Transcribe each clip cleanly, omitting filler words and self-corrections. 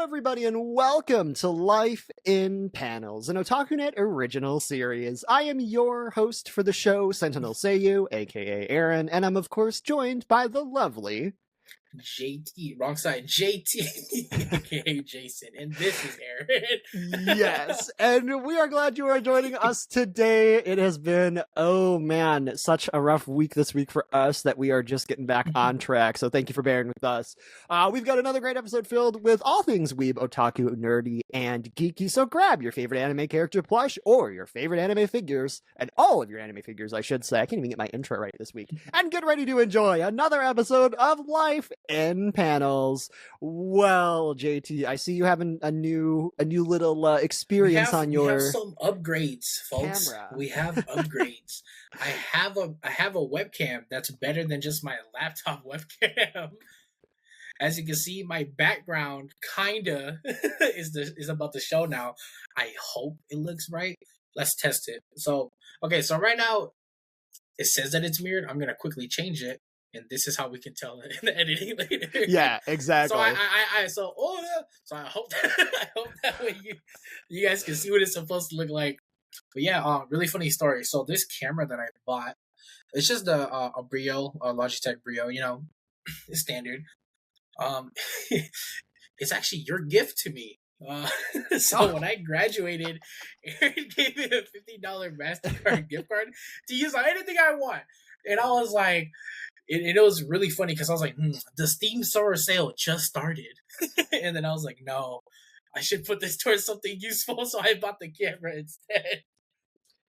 everybody, and welcome to Life in Panels, an OtakuNET Original Series. I am your host for the show, SentinelSeiyu, aka Aaron, and I'm of course joined by the lovely JT, wrong side, JT, aka Jason, and this is Aaron. Yes, and we are glad you are joining us today. It has been, oh man, such a rough week this week for us that we are just getting back on track, so thank you for bearing with us. We've got another great episode filled with all things weeb, otaku, nerdy, and geeky, so grab your favorite anime character plush or your favorite anime figures, and all of your anime figures, I should say. I can't even get my intro right this week. And get ready to enjoy another episode of Life in Panels. Well, JT, I see you having a new little experience on your. We have some upgrades, folks. Camera. We have upgrades. I have a webcam that's better than just my laptop webcam. As you can see, my background kinda is about to show now. I hope it looks right. Let's test it. So right now it says that it's mirrored. I'm gonna quickly change it. And this is how we can tell in the editing later. Yeah, exactly. So I hope that way you guys can see what it's supposed to look like. But yeah, really funny story. So this camera that I bought, it's just a Brio, a Logitech Brio. You know, it's standard. It's actually your gift to me. So when I graduated, Aaron gave me a $50 MasterCard gift card to use on anything I want, and I was like. It was really funny because I was like, the Steam summer sale just started. And then I was like, no, I should put this towards something useful. So I bought the camera instead.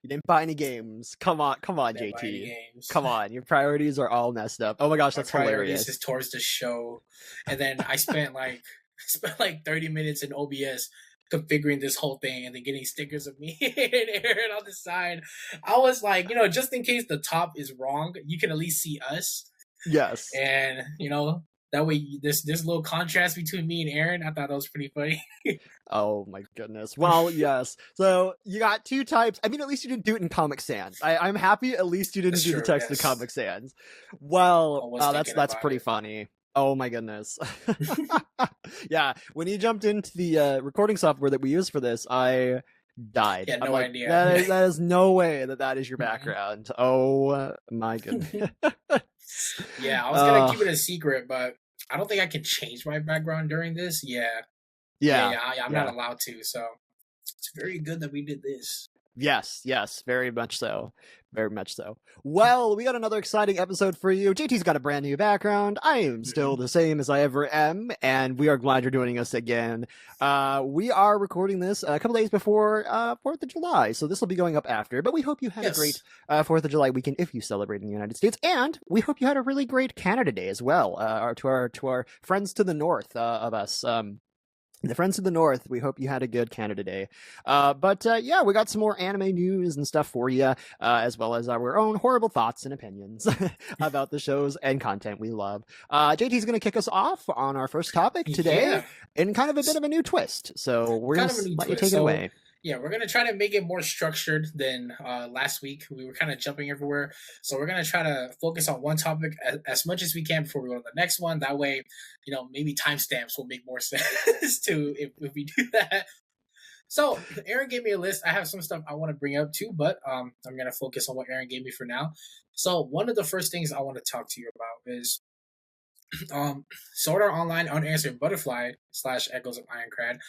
You didn't buy any games. Come on, JT. Come on, your priorities are all messed up. Oh my gosh, that's hilarious. This is towards the show. And then I spent like 30 minutes in OBS configuring this whole thing and then getting stickers of me and Aaron on the side. I was like, just in case the top is wrong, you can at least see us. Yes. And, that way this little contrast between me and Aaron, I thought that was pretty funny. Oh my goodness. Well, yes. So you got two types. I mean, at least you didn't do it in Comic Sans. I'm happy at least you didn't do the text in Comic Sans. Well, that's pretty funny. Oh my goodness. Yeah, when you jumped into the recording software that we use for this, I died. Yeah, no idea. That is no way that is your background. Oh my goodness. Yeah, I was going to keep it a secret, but I don't think I can change my background during this. I'm not allowed to, so it's very good that we did this. Yes, very much so. Very much so. Well, we got another exciting episode for you. JT's got a brand new background. I am still the same as I ever am, and we are glad you're joining us again. We are recording this a couple days before 4th of July, so this will be going up after, but we hope you had a great 4th of July weekend if you celebrate in the United States, and we hope you had a really great Canada Day as well, to our friends to the north of us. The friends of the North, we hope you had a good Canada Day. But we got some more anime news and stuff for you, as well as our own horrible thoughts and opinions about the shows and content we love. JT's going to kick us off on our first topic today in kind of a bit of a new twist. So we're going to let you take it away. Yeah, we're going to try to make it more structured than last week. We were kind of jumping everywhere. So we're going to try to focus on one topic as much as we can before we go to the next one. That way, maybe timestamps will make more sense too if we do that. So Aaron gave me a list. I have some stuff I want to bring up too, but I'm going to focus on what Aaron gave me for now. So one of the first things I want to talk to you about is Sword Art Online Unanswered Butterfly / Echoes of Aincrad.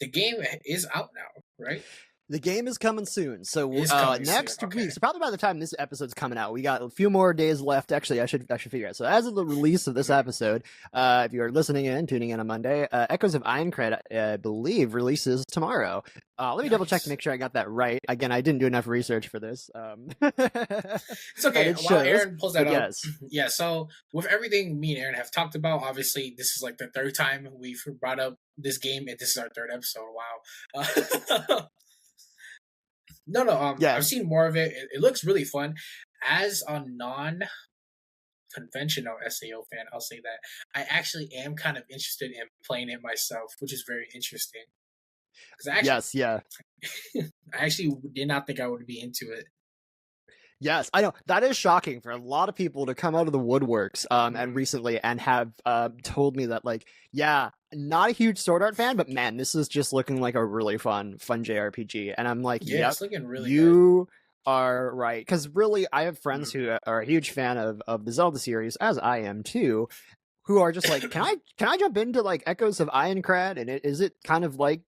The game is out now, right? The game is coming soon. So next week, so probably by the time this episode's coming out, we got a few more days left. Actually, I should figure out. So as of the release of this episode, if you're tuning in on Monday, Echoes of Aincrad, I believe, releases tomorrow. Let me double check to make sure I got that right. Again, I didn't do enough research for this. It's okay. While Aaron pulls that up. Yeah, so with everything me and Aaron have talked about, obviously this is like the third time we've brought up this game, and this is our third episode. Wow. No. I've seen more of it. It looks really fun. As a non-conventional SAO fan, I'll say that I actually am kind of interested in playing it myself, which is very interesting. I actually did not think I would be into it. Yes, I know that is shocking for a lot of people to come out of the woodworks and recently and have told me that like yeah, not a huge Sword Art fan, but man, this is just looking like a really fun JRPG. And I'm like, Yeah, yep, it's looking really good. you are right. Because really, I have friends Mhm. who are a huge fan of the Zelda series, as I am too, who are just like, can I jump into like Echoes of Aincrad and is it kind of like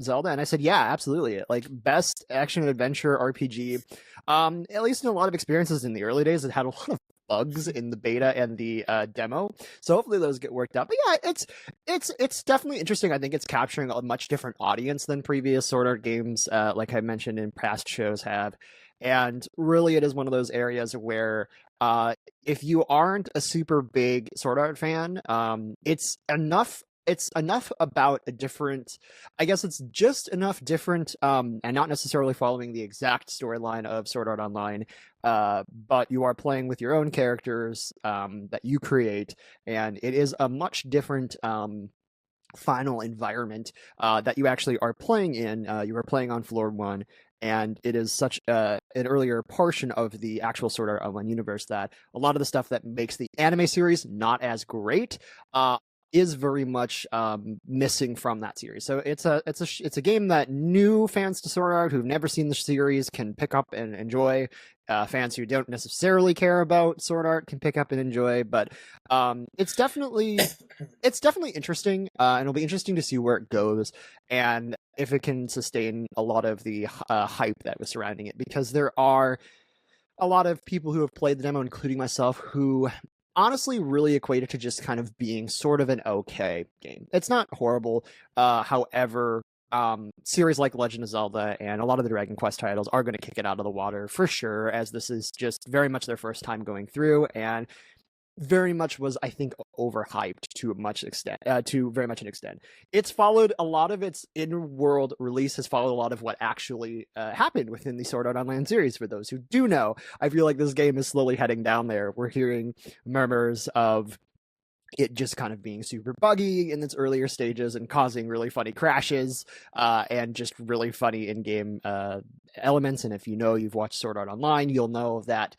Zelda? And I said, yeah, absolutely. Like best action adventure RPG. At least in a lot of experiences in the early days, it had a lot of bugs in the beta and the demo, so hopefully those get worked out. But yeah, it's definitely interesting. I think it's capturing a much different audience than previous Sword Art games, like I mentioned in past shows have. And really, it is one of those areas where if you aren't a super big Sword Art fan, it's enough. It's enough about a different. I guess it's just enough different, and not necessarily following the exact storyline of Sword Art Online. But you are playing with your own characters that you create, and it is a much different final environment that you actually are playing in. You are playing on floor one, and it is such an earlier portion of the actual Sword Art Online universe that a lot of the stuff that makes the anime series not as great is very much missing from that series. So it's a game that new fans to Sword Art who've never seen the series can pick up and enjoy. Fans who don't necessarily care about Sword Art can pick up and enjoy, but it's definitely interesting, and it'll be interesting to see where it goes and if it can sustain a lot of the hype that was surrounding it. Because there are a lot of people who have played the demo, including myself, who honestly really equate it to just kind of being sort of an okay game. It's not horrible. However, series like Legend of Zelda and a lot of the Dragon Quest titles are going to kick it out of the water for sure, as this is just very much their first time going through, and very much was, I think, overhyped to a much extent, to very much an extent. It's followed a lot of its in-world release has followed a lot of what actually happened within the Sword Art Online series. For those who do know, I feel like this game is slowly heading down there. We're hearing murmurs of it just kind of being super buggy in its earlier stages and causing really funny crashes and just really funny in-game elements. And if you've watched Sword Art Online, you'll know that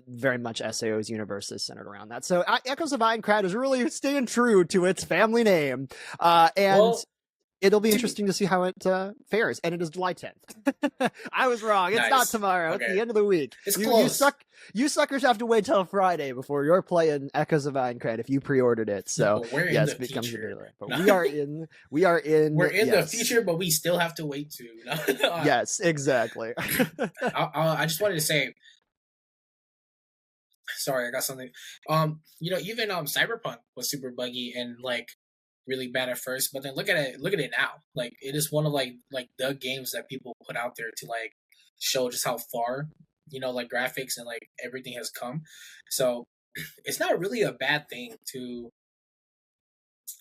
very much SAO's universe is centered around that. So Echoes of Aincrad is really staying true to its family name, and Well, it'll be to be interesting to see how it fares. And it is July 10th. I was wrong. It's not nice. tomorrow. It's Okay, the end of the week. it's You close. suck. You suckers have to wait till Friday before you're playing Echoes of Aincrad if you pre-ordered it. So But we're in yes, the it becomes future. available. But No. we are We're in. in the Yes, future, but we still have to wait to. yes, exactly. I just wanted to say, sorry, I got something. Even Cyberpunk was super buggy and like really bad at first, but then look at it now. Like it is one of like the games that people put out there to like show just how far like graphics and like everything has come. So it's not really a bad thing to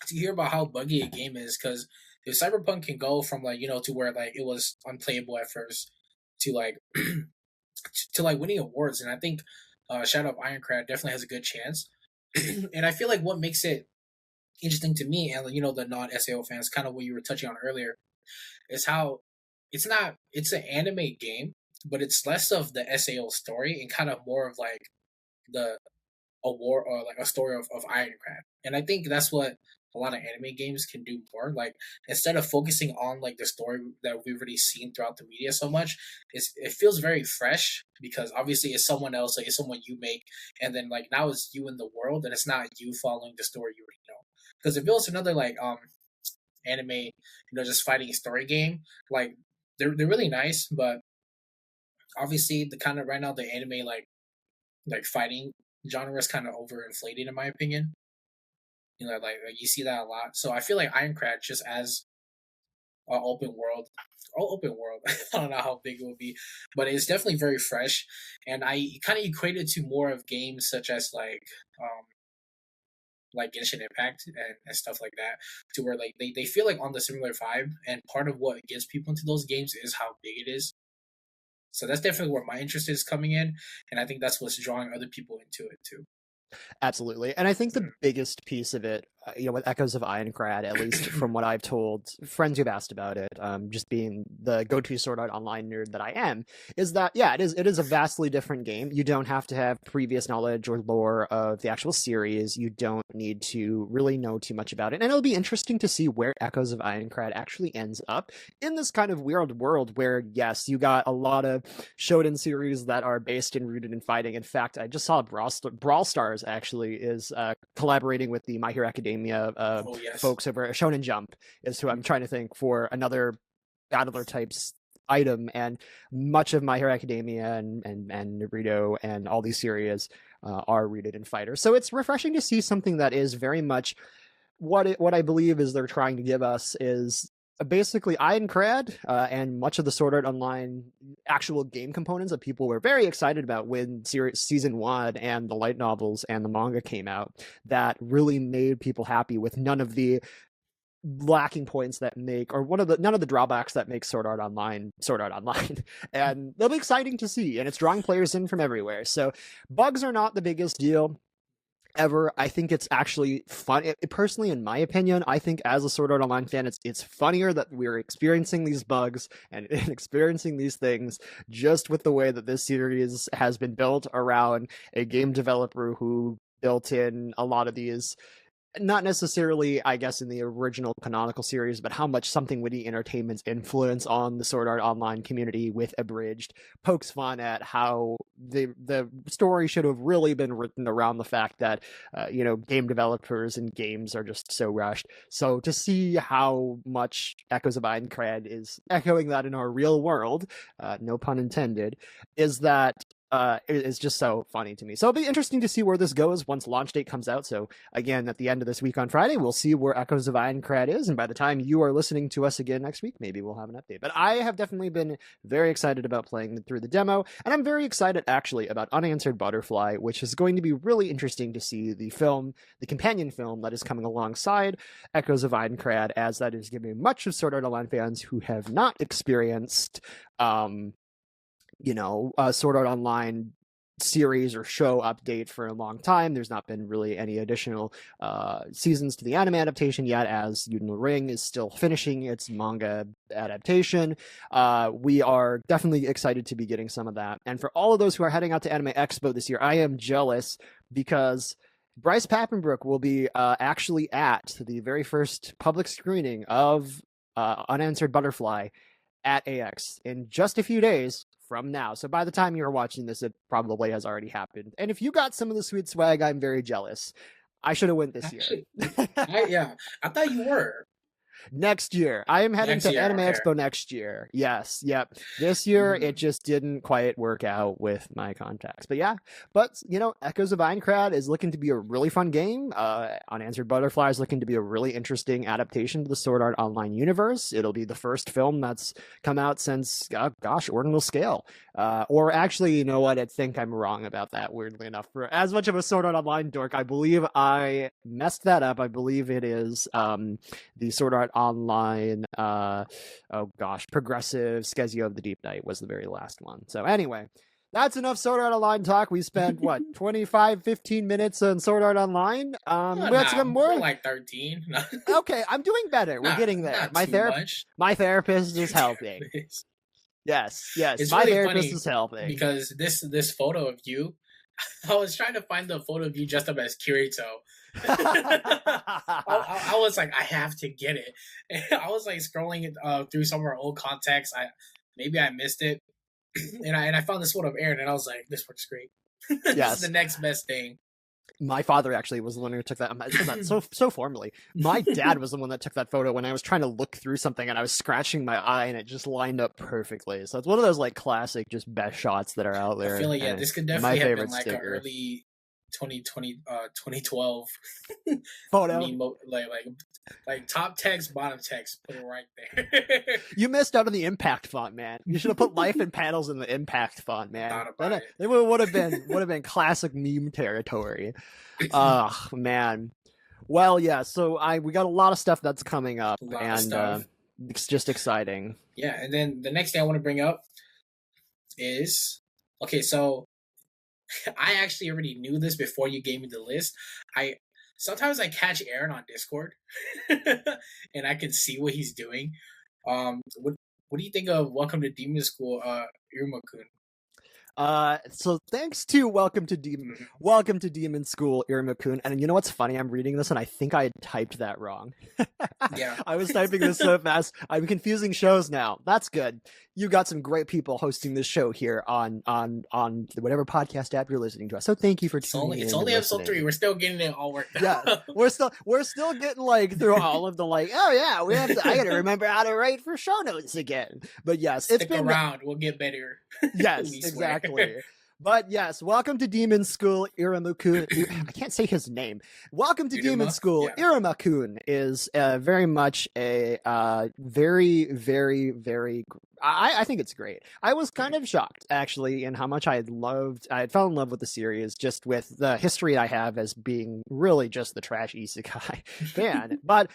hear about how buggy a game is, because if Cyberpunk can go from like to where like it was unplayable at first to like to like winning awards, and I think Shadow of Ironcrad definitely has a good chance. And I feel like what makes it interesting to me and the non SAO fans, kind of what you were touching on earlier, is how it's an anime game, but it's less of the SAO story and kind of more of like the a war or like a story of Ironcrad. And I think that's what a lot of anime games can do more. Like instead of focusing on like the story that we've already seen throughout the media so much, it feels very fresh because obviously it's someone else, like it's someone you make, and then like now it's you in the world, and it's not you following the story you already know. Because if it was another like anime, just fighting story game, like they're really nice, but obviously the kind of right now the anime like fighting genre is kind of overinflated in my opinion. Like you see that a lot. So I feel like Ironcrad just as open world, open world. I don't know how big it will be, but it's definitely very fresh. And I kind of equate it to more of games such as like Genshin Impact and stuff like that, to where like they feel like on the similar vibe. And part of what gets people into those games is how big it is. So that's definitely where my interest is coming in, and I think that's what's drawing other people into it too. Absolutely. And I think the biggest piece of it, with Echoes of Aincrad, at least from what I've told friends who've asked about it, just being the go-to Sword Art Online nerd that I am, is that, yeah, it is a vastly different game. You don't have to have previous knowledge or lore of the actual series. You don't need to really know too much about it. And it'll be interesting to see where Echoes of Aincrad actually ends up in this kind of weird world where, yes, you got a lot of Shonen series that are based and rooted in fighting. In fact, I just saw Brawl Stars actually is collaborating with the My Hero Academia folks over at Shonen Jump, is who I'm trying to think for another battler types item, and much of My Hero Academia and Naruto and all these series are rooted in fighters. So it's refreshing to see something that is very much what I believe is they're trying to give us is basically Aincrad and much of the Sword Art Online actual game components that people were very excited about when season 1 and the light novels and the manga came out, that really made people happy, with none of the lacking points that make, or none of the drawbacks that make Sword Art Online. And they'll be exciting to see, and it's drawing players in from everywhere. So bugs are not the biggest deal ever. I think it's actually fun. Personally, in my opinion, I think as a Sword Art Online fan, it's funnier that we're experiencing these bugs and experiencing these things just with the way that this series has been built around a game developer who built in a lot of these, not necessarily, I guess, in the original canonical series, but how much Something Witty Entertainment's influence on the Sword Art Online community with Abridged pokes fun at how the story should have really been written around the fact that, game developers and games are just so rushed. So to see how much Echoes of Aincrad is echoing that in our real world, no pun intended, is that it's just so funny to me. So it'll be interesting to see where this goes once launch date comes out. So again, at the end of this week on Friday, we'll see where Echoes of Aincrad is. And by the time you are listening to us again next week, maybe we'll have an update. But I have definitely been very excited about playing through the demo. And I'm very excited actually about Unanswered Butterfly, which is going to be really interesting to see the companion film that is coming alongside Echoes of Aincrad, as that is giving much of Sword Art Online fans who have not experienced Sword Art Online series or show update for a long time. There's not been really any additional seasons to the anime adaptation yet, as Yuden Ring is still finishing its manga adaptation. We are definitely excited to be getting some of that. And for all of those who are heading out to Anime Expo this year, I am jealous because Bryce Papenbrook will be actually at the very first public screening of Unanswered Butterfly at AX in just a few days from now. So by the time you're watching this, it probably has already happened. And if you got some of the sweet swag, I'm very jealous. I should have went this year. I thought you were. Next year. I am heading to Anime Expo next year. Yes, yep. This year, it just didn't quite work out with my contacts. But yeah, Echoes of Aincrad is looking to be a really fun game. Unanswered Butterfly is looking to be a really interesting adaptation to the Sword Art Online universe. It'll be the first film that's come out since, Ordinal Scale. Or actually, you know what? I think I'm wrong about that, weirdly enough. For as much of a Sword Art Online dork, I believe I messed that up. I believe it is the Sword Art Online, Progressive Skezio of the Deep Night was the very last one. So anyway, that's enough Sword Art Online talk. We spent, 15 minutes on Sword Art Online? We had some more? Like 13. Okay, I'm doing better. We're getting there. My therapist is helping. Yes, it's my really therapist is helping. Because this photo of you, I was trying to find the photo of you dressed up as Kirito. I was like, I have to get it. And I was like scrolling through some of our old contacts. Maybe I missed it, and I found this photo of Aaron, and I was like, this works great. This is the next best thing. My father actually was the one who took that. I said that so formally. My dad was the one that took that photo when I was trying to look through something and I was scratching my eye and it just lined up perfectly. So it's one of those classic, just best shots that are out there. I feel like this could definitely have been an early 2012 photo. Like top text, bottom text, put it right there. You missed out on the impact font, man. You should have put life and panels in the impact font, man. It would have been classic meme territory. Oh man. Well, yeah. So we got a lot of stuff that's coming up, and it's just exciting. Yeah, and then the next thing I want to bring up is So I actually already knew this before you gave me the list. sometimes I catch Aaron on Discord, and I can see what he's doing. What do you think of Welcome to Demon School, Iruma-Kun? So thanks to Welcome to Demon School, Iruma-Kun. And you know what's funny? I'm reading this and I think I typed that wrong. Yeah. I was typing this so fast. I'm confusing shows now. That's good. You got some great people hosting this show here on whatever podcast app you're listening to us. So thank you for tuning in. It's only episode 3. We're still getting it all worked out. Yeah, we're still getting like through all of the like. Oh yeah, I gotta remember how to write for show notes again. But yes, it's been around. We'll get better. Yes, exactly. But yes, welcome to Demon School, Iruma-Kun. I can't say his name. Welcome to Demon School. Yeah. Iruma-Kun is very much a very, very, very. I think it's great. I was kind of shocked actually in how much I fell in love with the series, just with the history I have as being really just the trash isekai fan. But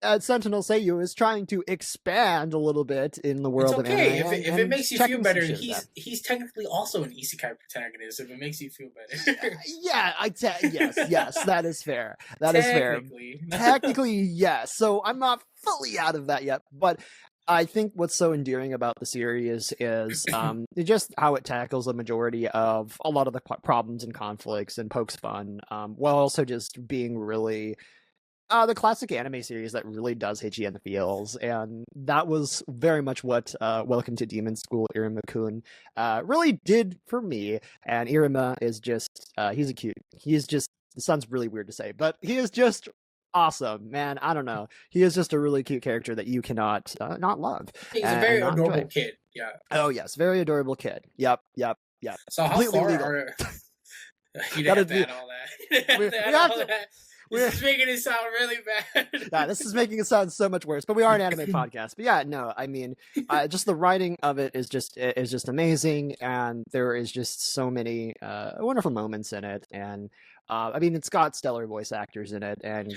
SentinelSeiyu is trying to expand a little bit in the world of anime. If it makes you feel better, he's technically also an isekai protagonist. If it makes you feel better, yes, that is fair. That is fair. Technically, yes. So I'm not fully out of that yet, but I think what's so endearing about the series is just how it tackles a majority of a lot of the problems and conflicts and pokes fun, while also just being really. The classic anime series that really does hit you in the feels, and that was very much what Welcome to Demon School Iruma-Kun really did for me. And Iruma is just it sounds really weird to say, but he is just awesome, man. I don't know, he is just a really cute character that you cannot not love. He's a very adorable kid. Yeah. Oh yes, very adorable kid. Yep. So how far are you didn't have to add all that. This is making it sound really bad. Yeah, this is making it sound so much worse. But we are an anime podcast. But yeah, no, I mean, just the writing of it is just amazing, and there is just so many wonderful moments in it. And I mean, it's got stellar voice actors in it, and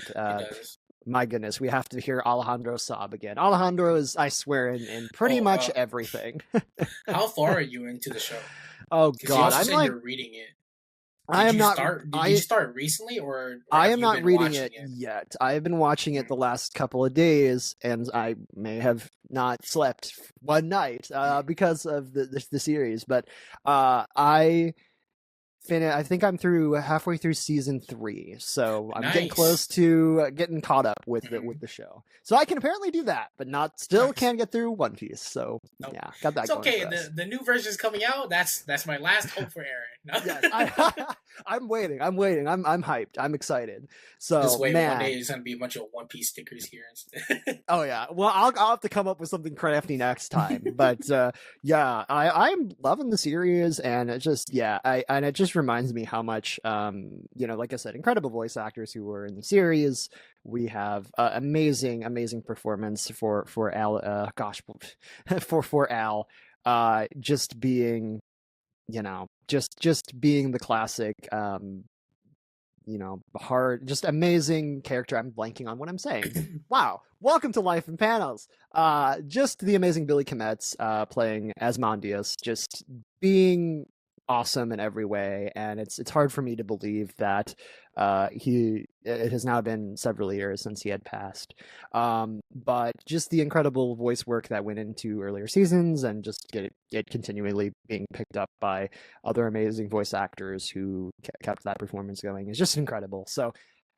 my goodness, we have to hear Alejandro sob again. Alejandro is, I swear, in pretty much everything. How far are you into the show? Oh God, I'm like you're reading it. Did you start recently, or I am not reading it yet. I have been watching it the last couple of days, and I may have not slept one night because of the series. But I think I'm halfway through season 3, so I'm getting close to getting caught up with the show. So I can apparently do that, but can't get through One Piece. So yeah, got that. It's okay. The new version is coming out. That's my last hope for Aaron. No? Yes, I'm waiting. I'm hyped. I'm excited. So just wait, one day there's gonna be a bunch of One Piece stickers here instead. Oh yeah. Well, I'll have to come up with something crafty next time. But yeah, I'm loving the series, and it just it just reminds me how much like I said, incredible voice actors who were in the series. We have amazing performance for Al. For Al, just being, just being the classic, hard, just amazing character. I'm blanking on what I'm saying. Wow. Welcome to Life in Panels. Just the amazing Billy Kometz playing Asmodeus, just being awesome in every way, and it's hard for me to believe that it has now been several years since he had passed, but just the incredible voice work that went into earlier seasons, and just it continually being picked up by other amazing voice actors who kept that performance going is just incredible. So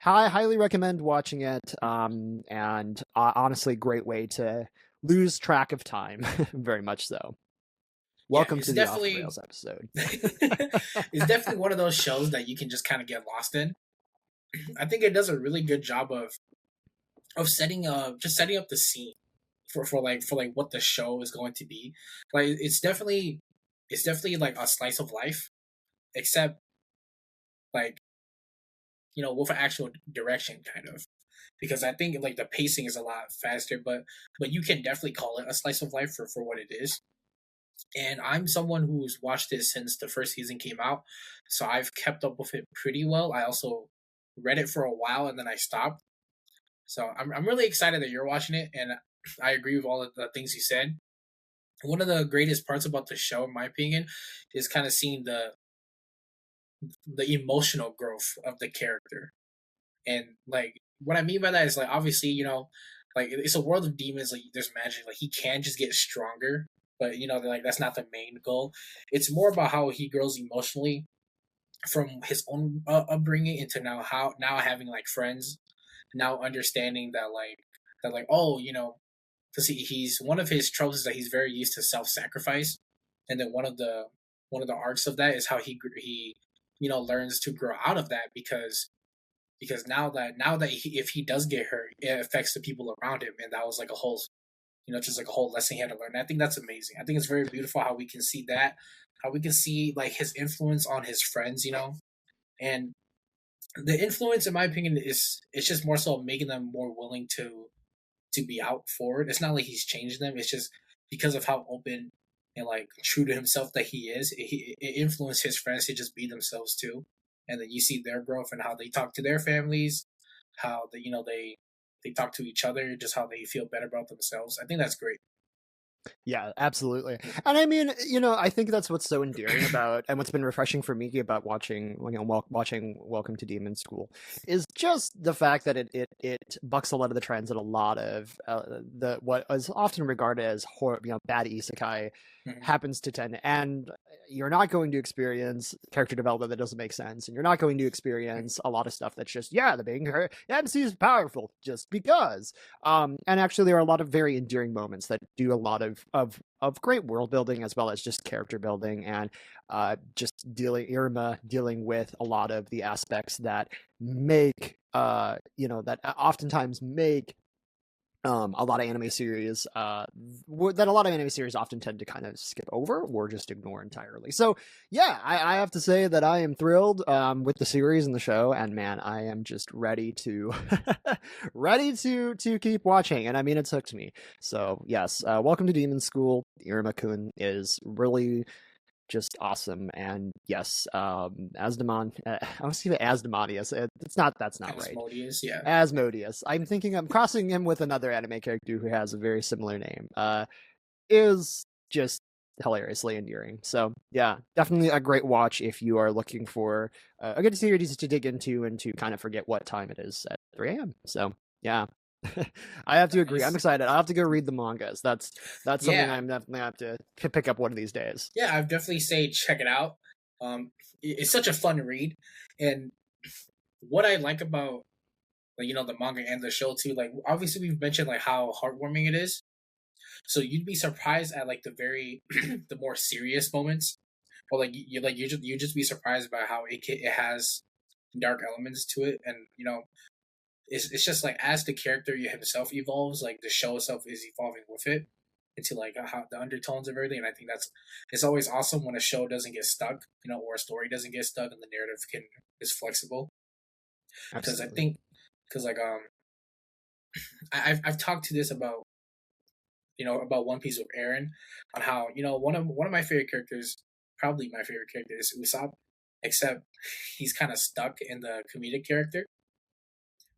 I highly recommend watching it, and honestly, great way to lose track of time. Very much so. Welcome to the Off the Rails episode. It's definitely one of those shows that you can just kind of get lost in. I think it does a really good job of setting up the scene for what the show is going to be. Like it's definitely like a slice of life, except like with an actual direction kind of. Because I think like the pacing is a lot faster, but you can definitely call it a slice of life for what it is. And I'm someone who's watched it since the first season came out, so I've kept up with it pretty well. I also read it for a while, and then I stopped. So I'm really excited that you're watching it, and I agree with all of the things you said. One of the greatest parts about the show, in my opinion, is kind of seeing the emotional growth of the character. And like what I mean by that is like obviously, like it's a world of demons, like there's magic, like he can just get stronger, but like that's not the main goal. It's more about how he grows emotionally from his own upbringing into now having like friends, now understanding that oh, because he's one of his tropes is that he's very used to self-sacrifice, and then one of the arcs of that is how he learns to grow out of that because now that if he does get hurt, it affects the people around him, and that was like a whole just like a whole lesson he had to learn. And I think that's amazing. I think it's very beautiful how we can see that, how we can see like his influence on his friends, and the influence, in my opinion, is it's just more so making them more willing to be out forward. It's not like he's changed them. It's just because of how open and like true to himself that he is. It influenced his friends to just be themselves too, and then you see their growth and how they talk to their families, how they talk to each other, just how they feel better about themselves. I think that's great. Yeah, absolutely. And I mean, I think that's what's so endearing about, and what's been refreshing for me about watching Welcome to Demon School, is just the fact that it bucks a lot of the trends that a lot of what is often regarded as horror, bad isekai happens to tend. And you're not going to experience character development that doesn't make sense, and you're not going to experience a lot of stuff that's just the main MC is powerful just because. And actually, there are a lot of very endearing moments that do a lot of great world building as well as just character building, and just Iruma dealing with a lot of the aspects that make that oftentimes make a lot of anime series often tend to kind of skip over or just ignore entirely. So I have to say that I am thrilled with the series and the show, and man, I am just ready to keep watching. And I mean, it's hooked me. So yes, Welcome to Demon School. Iruma-Kun is really just awesome. And yes, Asmodee, I was thinking Asmodeus. That's not right. Asmodeus, yeah. Asmodeus. I'm crossing him with another anime character who has a very similar name. Is just hilariously endearing. So yeah, definitely a great watch if you are looking for a good series to dig into and to kind of forget what time it is at 3 a.m. So yeah. I have to agree. I'm excited. I'll have to go read the mangas. That's something I'm definitely have to pick up one of these days. Yeah, I'd definitely say check it out. It's such a fun read, and what I like about the manga and the show too, like obviously we've mentioned like how heartwarming it is. So you'd be surprised at like the very the more serious moments, or like you just be surprised by how it has dark elements to it, and it's just like as the character himself evolves, like the show itself is evolving with it into like how the undertones of everything. And I think it's always awesome when a show doesn't get stuck, or a story doesn't get stuck, and the narrative is flexible. Because I think like I've talked to this about about One Piece with Aaron on how one of my favorite characters, probably my favorite character, is Usopp, except he's kind of stuck in the comedic character.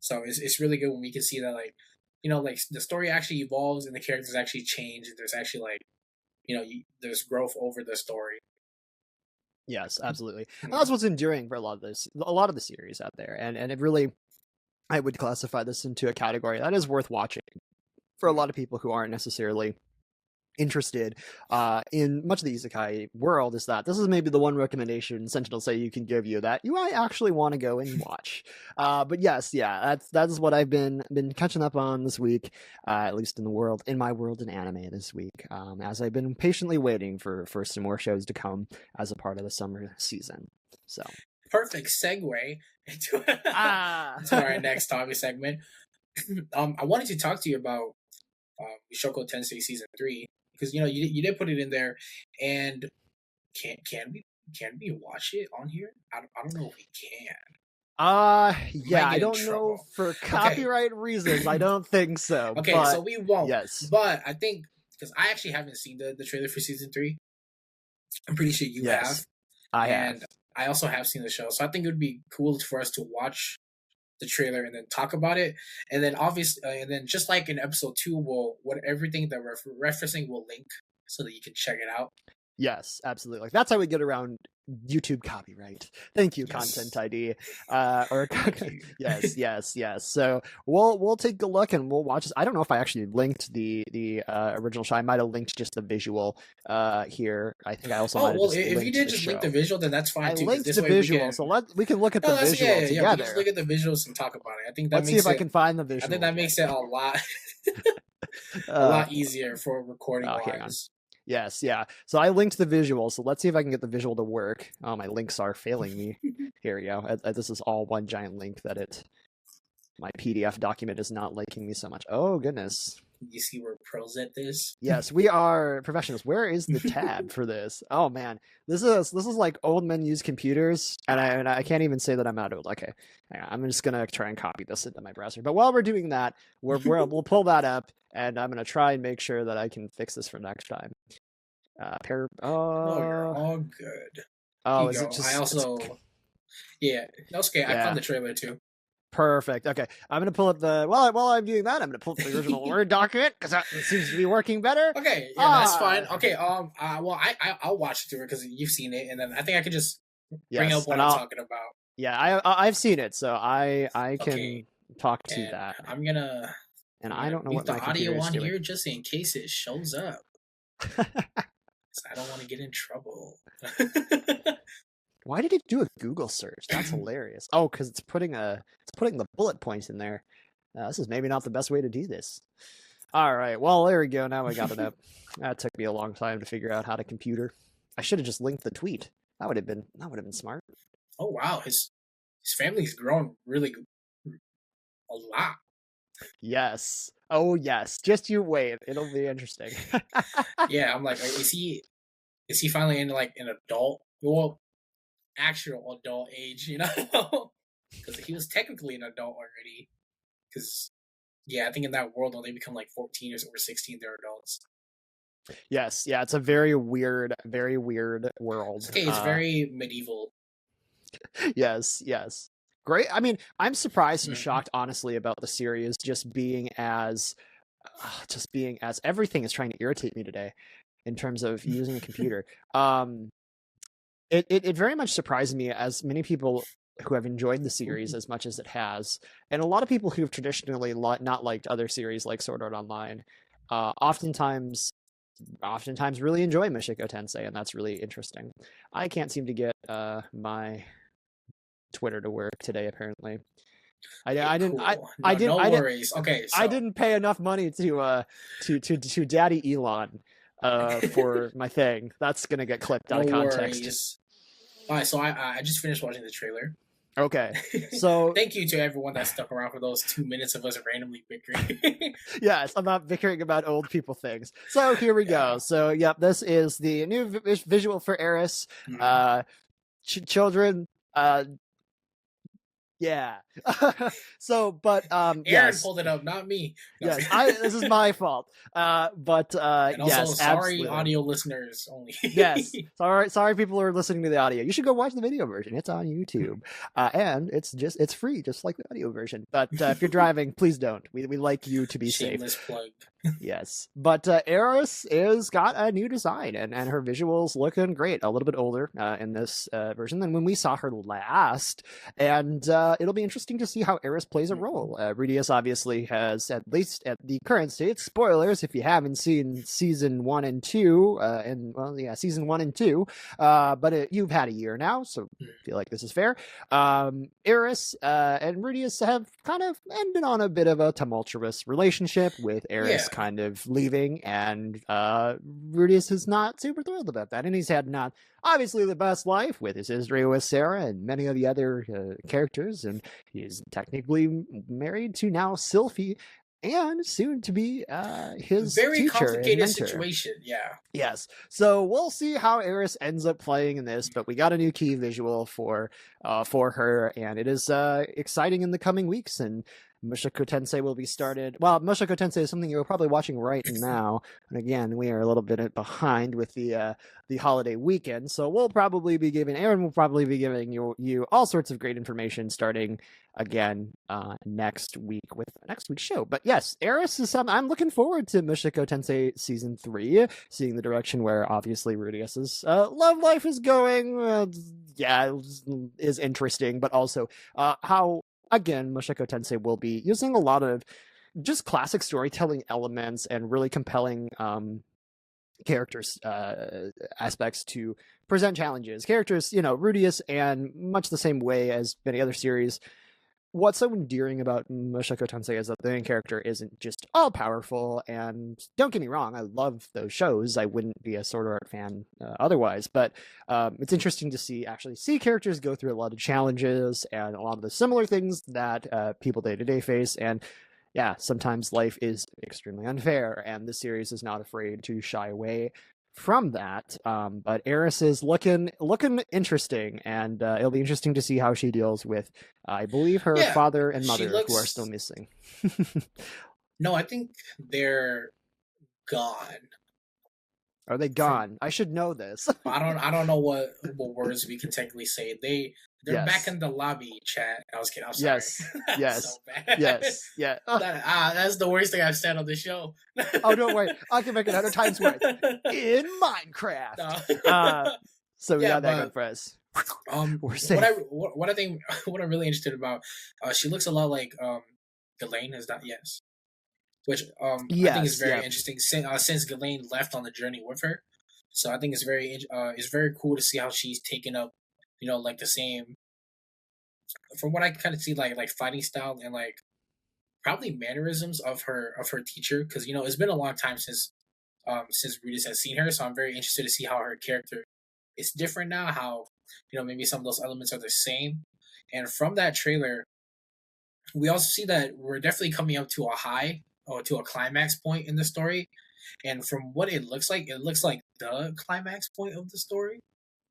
So it's really good when we can see that like like the story actually evolves and the characters actually change, and there's actually like there's growth over the story. Yes, absolutely. And that's what's enduring for a lot of the series out there, and it really, I would classify this into a category that is worth watching for a lot of people who aren't necessarily interested in much of the isekai world. Is that this is maybe the one recommendation SentinelSeiyu can give you that you might actually want to go and watch. But yes, that's what I've been catching up on this week, at least in my world in anime this week, as I've been patiently waiting for some more shows to come as a part of the summer season. So perfect segue into our next topic segment. I wanted to talk to you about Mushoku Tensei season 3, because you did put it in there, and can we watch it on here? I don't know if we can. I don't know, for copyright reasons. I don't think so. Okay, but, so we won't. Yes, but I think because I actually haven't seen the trailer for season 3. I'm pretty sure you have. I have. I also have seen the show, so I think it would be cool for us to watch the trailer and then talk about it, and then obviously, and then just like in episode 2, everything that we're referencing will link so that you can check it out. Yes, absolutely. Like that's how we get around YouTube copyright. Thank you, Yes. Content ID. Or Thank you. yes. So we'll take a look and we'll watch this. I don't know if I actually linked the original show. I might have linked just the visual here. I think I also might have well, just if you linked did the just show. link the visual, then that's fine I too. 'cause linked this the way we visual, can... so we can look at No, the that's, visual We can together. just look at the visuals and talk about it. I think that Let's see makes if I can find the visual. I think that makes it a lot easier for recording wise. Yes, yeah. So I linked the visual, so let's see if I can get the visual to work. Oh, my links are failing me. Here we go. This is all one giant link that my PDF document is not liking me so much. Oh, goodness. You see we're pros at this? Yes, we are professionals. Where is the tab for this? Oh man, this is like old men use computers, and I can't even say that I'm out of it. Okay, hang on. I'm just gonna try and copy this into my browser. But while we're doing that, we'll pull that up, and I'm gonna try and make sure that I can fix this for next time. No, you're all good. Oh, is it just? I also, yeah, that's okay. I found the trailer too. Perfect. Okay, I'm gonna pull up the while I'm doing that, I'm gonna pull up the original Word document because that seems to be working better. Okay, yeah, that's fine. Okay, well, I'll watch it through because you've seen it, and then I think I could just bring up what I'm talking about. Yeah, I've seen it, so I can talk to that. I'm gonna I don't know what the my audio on doing. here just in case it shows up. I don't want to get in trouble. Why did it do a Google search? That's hilarious. Oh, because it's putting the bullet points in there. This is maybe not the best way to do this. All right. Well, there we go. Now I got it up. That took me a long time to figure out how to computer. I should have just linked the tweet. That would have been smart. Oh wow, his family's grown really a lot. Yes. Oh yes. Just you wait. It'll be interesting. Yeah, I'm like, is he finally in like an adult? Well, actual adult age, you know? Because he was technically an adult already. Because yeah, I think in that world when they become like 14 or 16, they're adults. Yes, yeah, it's a very weird world. Okay, it's very medieval. Yes. Great. I mean, I'm surprised and shocked, honestly, about the series just being as everything is trying to irritate me today in terms of using a computer. It very much surprised me, as many people who have enjoyed the series as much as it has, and a lot of people who have traditionally not liked other series like Sword Art Online, oftentimes really enjoy Mushoku Tensei, and that's really interesting. I can't seem to get my Twitter to work today, apparently. I didn't worries. Okay, so. I didn't pay enough money to Daddy Elon for my thing. That's gonna get clipped out of context. Worries. All right, so I just finished watching the trailer. Okay, so thank you to everyone that stuck around for those 2 minutes of us randomly bickering. Yes, I'm not bickering about old people things. So here we go. So yep, this is the new visual for Eris. Children. Yeah. So, but Aaron pulled it up, not me. No. Yes, this is my fault. But and also, yes, sorry, absolutely. Audio listeners only. Yes, sorry, people who are listening to the audio. You should go watch the video version. It's on YouTube, and it's free, just like the audio version. But if you're driving, please don't. We like you to be Shameless safe. plug. Yes, but Eris is got a new design, and her visuals looking great. A little bit older in this version than when we saw her last, and it'll be interesting to see how Eris plays a role. Rudius obviously has, at least at the current state, spoilers if you haven't seen season 1 and 2, season 1 and 2, but you've had a year now, so I feel like this is fair. Eris and Rudius have kind of ended on a bit of a tumultuous relationship, with Eris kind of leaving, and Rudius is not super thrilled about that, and he's had not obviously the best life with his history with Sarah and many of the other characters, and he's technically married to now Sylphie, and soon to be his very teacher complicated and mentor. situation. Yes, so we'll see how Eris ends up playing in this, but we got a new key visual for her, and it is exciting in the coming weeks, and Mushoku Tensei will be started. Well, Mushoku Tensei is something you're probably watching right now, and again, we are a little bit behind with the holiday weekend, so Aaron will probably be giving you all sorts of great information starting again next week with next week's show. But yes, Eris is something I'm looking forward to. Mushoku Tensei season 3, seeing the direction where obviously Rudius's love life is going. Is interesting, but also how again Mushoku Tensei will be using a lot of just classic storytelling elements and really compelling characters aspects to present challenges. Characters, Rudius, and much the same way as many other series. What's so endearing about Mushoku Tensei is that the main character isn't just all powerful. And don't get me wrong, I love those shows. I wouldn't be a Sword Art fan otherwise. But it's interesting to see characters go through a lot of challenges and a lot of the similar things that people day to day face. And yeah, sometimes life is extremely unfair, and the series is not afraid to shy away from that. But Eris is looking interesting, and it'll be interesting to see how she deals with, I believe, her father and mother who are still missing. No, I think they're gone. Are they gone? I should know this. I don't know what words we can technically say. They're back in the lobby chat. I was kidding. I'm sorry. Yes. So bad. Yes. Yeah. That's the worst thing I've said on the show. Oh, don't worry. I can make it 100 times worse. In Minecraft. So we got that going for us. We're safe. What I'm really interested about, she looks a lot like Ghislaine. Is that yes? Which I think is very interesting since Ghislaine left on the journey with her. So I think it's very cool to see how she's taken up, like the same. From what I kind of see, like fighting style and like probably mannerisms of her teacher, because it's been a long time since Rudius has seen her. So I'm very interested to see how her character is different now. How maybe some of those elements are the same. And from that trailer, we also see that we're definitely coming up to a high. Or to a climax point in the story, and from what it looks like the climax point of the story.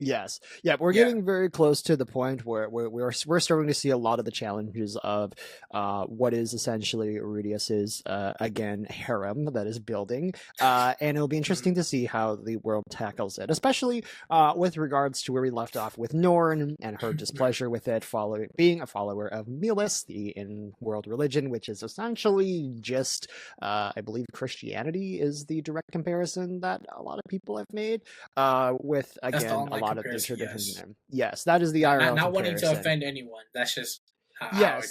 Yes. Yeah, we're getting very close to the point where we're starting to see a lot of the challenges of what is essentially Rudius's again harem that is building, and it'll be interesting to see how the world tackles it, especially with regards to where we left off with Norn and her displeasure with it, being a follower of Milis, the in-world religion, which is essentially just I believe Christianity is the direct comparison that a lot of people have made with again a lot of the traditions. Yes, that is the IRL not wanting to offend anyone. That's just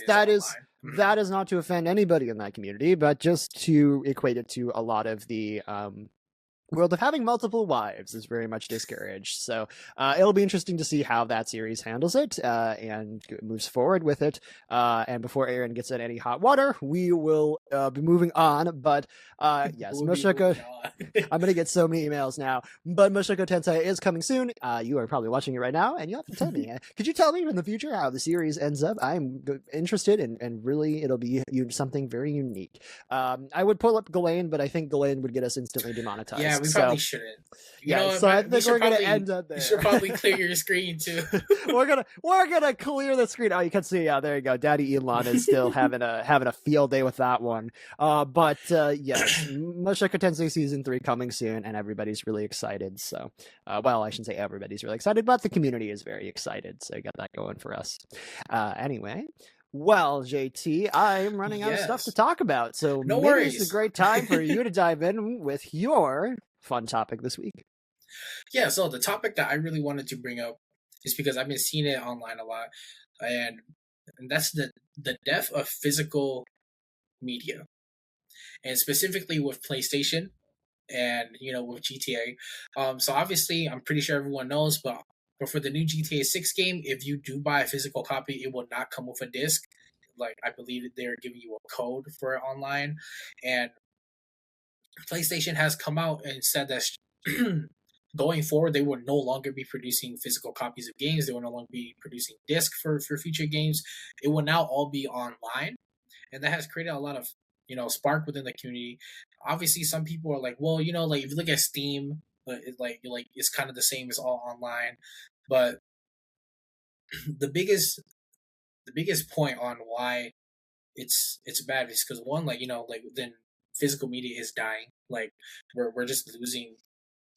that is not to offend anybody in that community, but just to equate it to a lot of the world of having multiple wives is very much discouraged. So it'll be interesting to see how that series handles it and moves forward with it. And before Aaron gets in any hot water, we will be moving on. But yes, Mushoku. I'm going to get so many emails now. But Mushoku Tensei is coming soon. You are probably watching it right now, and you have to tell me. Could you tell me in the future how the series ends up? I'm interested, and really it'll be something very unique. I would pull up Ghislaine, but I think Ghislaine would get us instantly demonetized. Yeah, we probably shouldn't. So I think we're gonna end up there. You should probably clear your screen too. we're gonna clear the screen. Oh, you can see. There you go. Daddy Elon is still having a field day with that one. But yes, Mushoku Tensei season 3 coming soon, and everybody's really excited. So, well, I shouldn't say everybody's really excited, but the community is very excited. So you got that going for us. Anyway. Well, JT, I'm running out of stuff to talk about, so maybe it's a great time for you to dive in with your fun topic this week. Yeah, so the topic that I really wanted to bring up is because I've been seeing it online a lot, and that's the death of physical media, and specifically with PlayStation and with GTA. So obviously, I'm pretty sure everyone knows, but for the new GTA 6 game, if you do buy a physical copy, it will not come with a disc. Like, I believe they're giving you a code for it online. And PlayStation has come out and said that going forward, they will no longer be producing physical copies of games. They will no longer be producing disc for future games. It will now all be online. And that has created a lot of, spark within the community. Obviously, some people are like, well, like if you look at Steam, it's kind of the same as all online. But the biggest point on why it's bad because one, like, like then physical media is dying. Like we're just losing,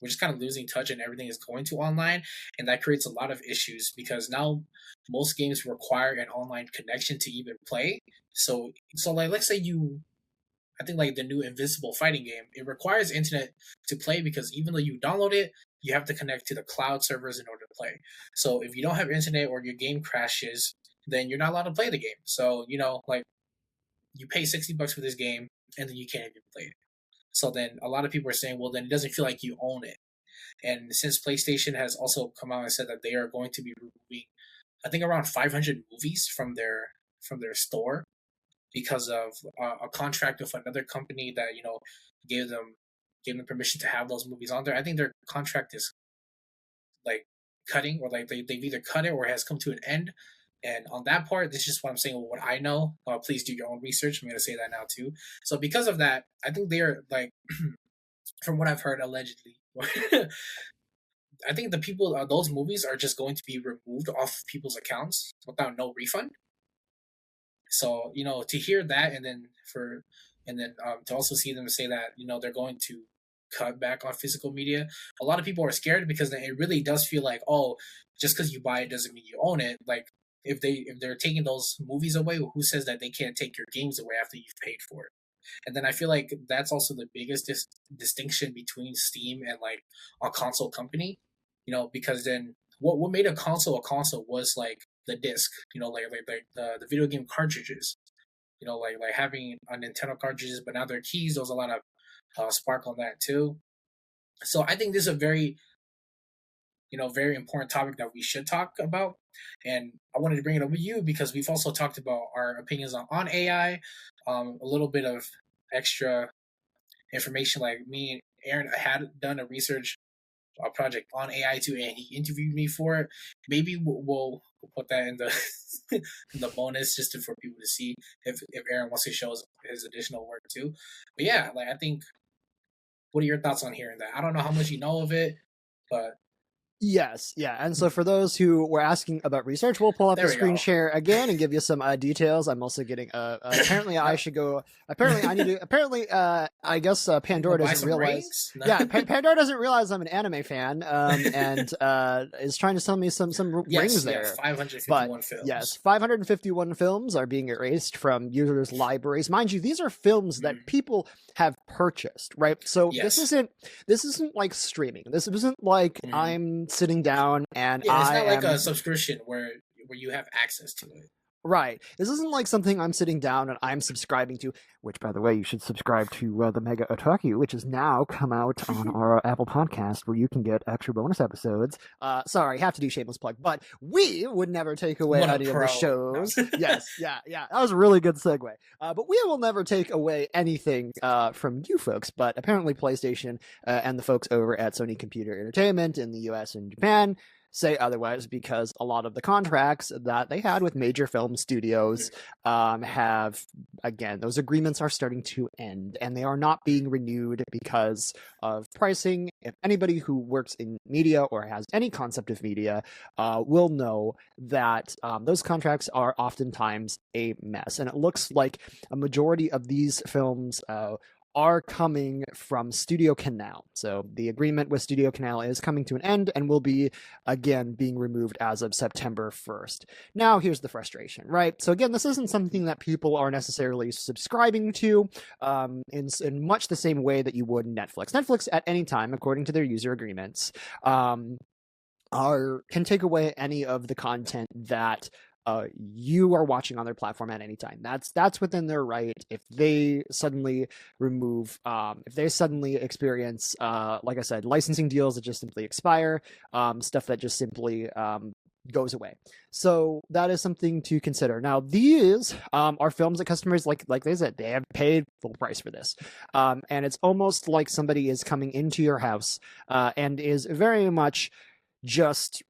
we're just kind of losing touch, and everything is going to online, and that creates a lot of issues because now most games require an online connection to even play. So like, let's say I think like the new Invincible fighting game, it requires internet to play because even though you download it, you have to connect to the cloud servers in order to play. So if you don't have internet or your game crashes, then you're not allowed to play the game. So like you pay $60 for this game and then you can't even play it. So then a lot of people are saying, well, then it doesn't feel like you own it. And since PlayStation has also come out and said that they are going to be removing, I think around 500 movies from their store because of a contract with another company that gave them permission to have those movies on there. I think their contract is like cutting, or like they've either cut it or it has come to an end. And on that part, this is just what I'm saying. What I know, please do your own research. I'm going to say that now too. So because of that, I think they're like, from what I've heard, allegedly, I think the people, those movies are just going to be removed off people's accounts without no refund. So to hear that, and then to also see them say that they're going to cut back on physical media, a lot of people are scared because then it really does feel like, oh, just because you buy it doesn't mean you own it. Like if they're taking those movies away, who says that they can't take your games away after you've paid for it? And then I feel like that's also the biggest distinction between Steam and like a console company, because then what made a console was like the disc, like the video game cartridges, like having a Nintendo cartridges, but now they're keys. There's a lot of spark on that too. So I think this is a very very important topic that we should talk about. And I wanted to bring it up with you because we've also talked about our opinions on AI, a little bit of extra information. Like me and Aaron had done a research project on AI too, and he interviewed me for it. Maybe we'll put that in the in the bonus just for people to see if Aaron wants to show us his additional work too. But yeah, like I think, what are your thoughts on hearing that? I don't know how much you know of it, but Yes, yeah. And so for those who were asking about research, we'll pull up the screen share again and give you some details. I'm also getting apparently I should go, apparently I need to, apparently I guess Pandora doesn't realize. No. Yeah, Pandora doesn't realize I'm an anime fan and is trying to sell me some rings there. 551 films. Yes, 551 films are being erased from users' libraries. Mind you, these are films that people have purchased, right? So this isn't like streaming. This isn't like I'm sitting down and it's not like a subscription where you have access to it. Right. This isn't like something I'm sitting down and I'm subscribing to, which, by the way, you should subscribe to the Mega Otaku, which has now come out on our Apple Podcast, where you can get extra bonus episodes. Sorry, have to do shameless plug, but we would never take away any of the shows. Yes, yeah. That was a really good segue. But we will never take away anything from you folks, but apparently PlayStation and the folks over at Sony Computer Entertainment in the US and Japan say otherwise, because a lot of the contracts that they had with major film studios have, again, those agreements are starting to end, and they are not being renewed because of pricing. If anybody who works in media or has any concept of media will know that those contracts are oftentimes a mess, and it looks like a majority of these films are coming from Studio Canal. So the agreement with Studio Canal is coming to an end and will be, again, being removed as of September 1st. Now, here's the frustration, right? So again, this isn't something that people are necessarily subscribing to in much the same way that you would Netflix. Netflix, at any time, according to their user agreements, can take away any of the content that you are watching on their platform at any time. That's within their right. If they suddenly if they suddenly experience, like I said, licensing deals that just simply expire, stuff that just simply goes away. So that is something to consider. Now, these are films that customers, like they said, they have paid full price for this. And it's almost like somebody is coming into your house and is very much just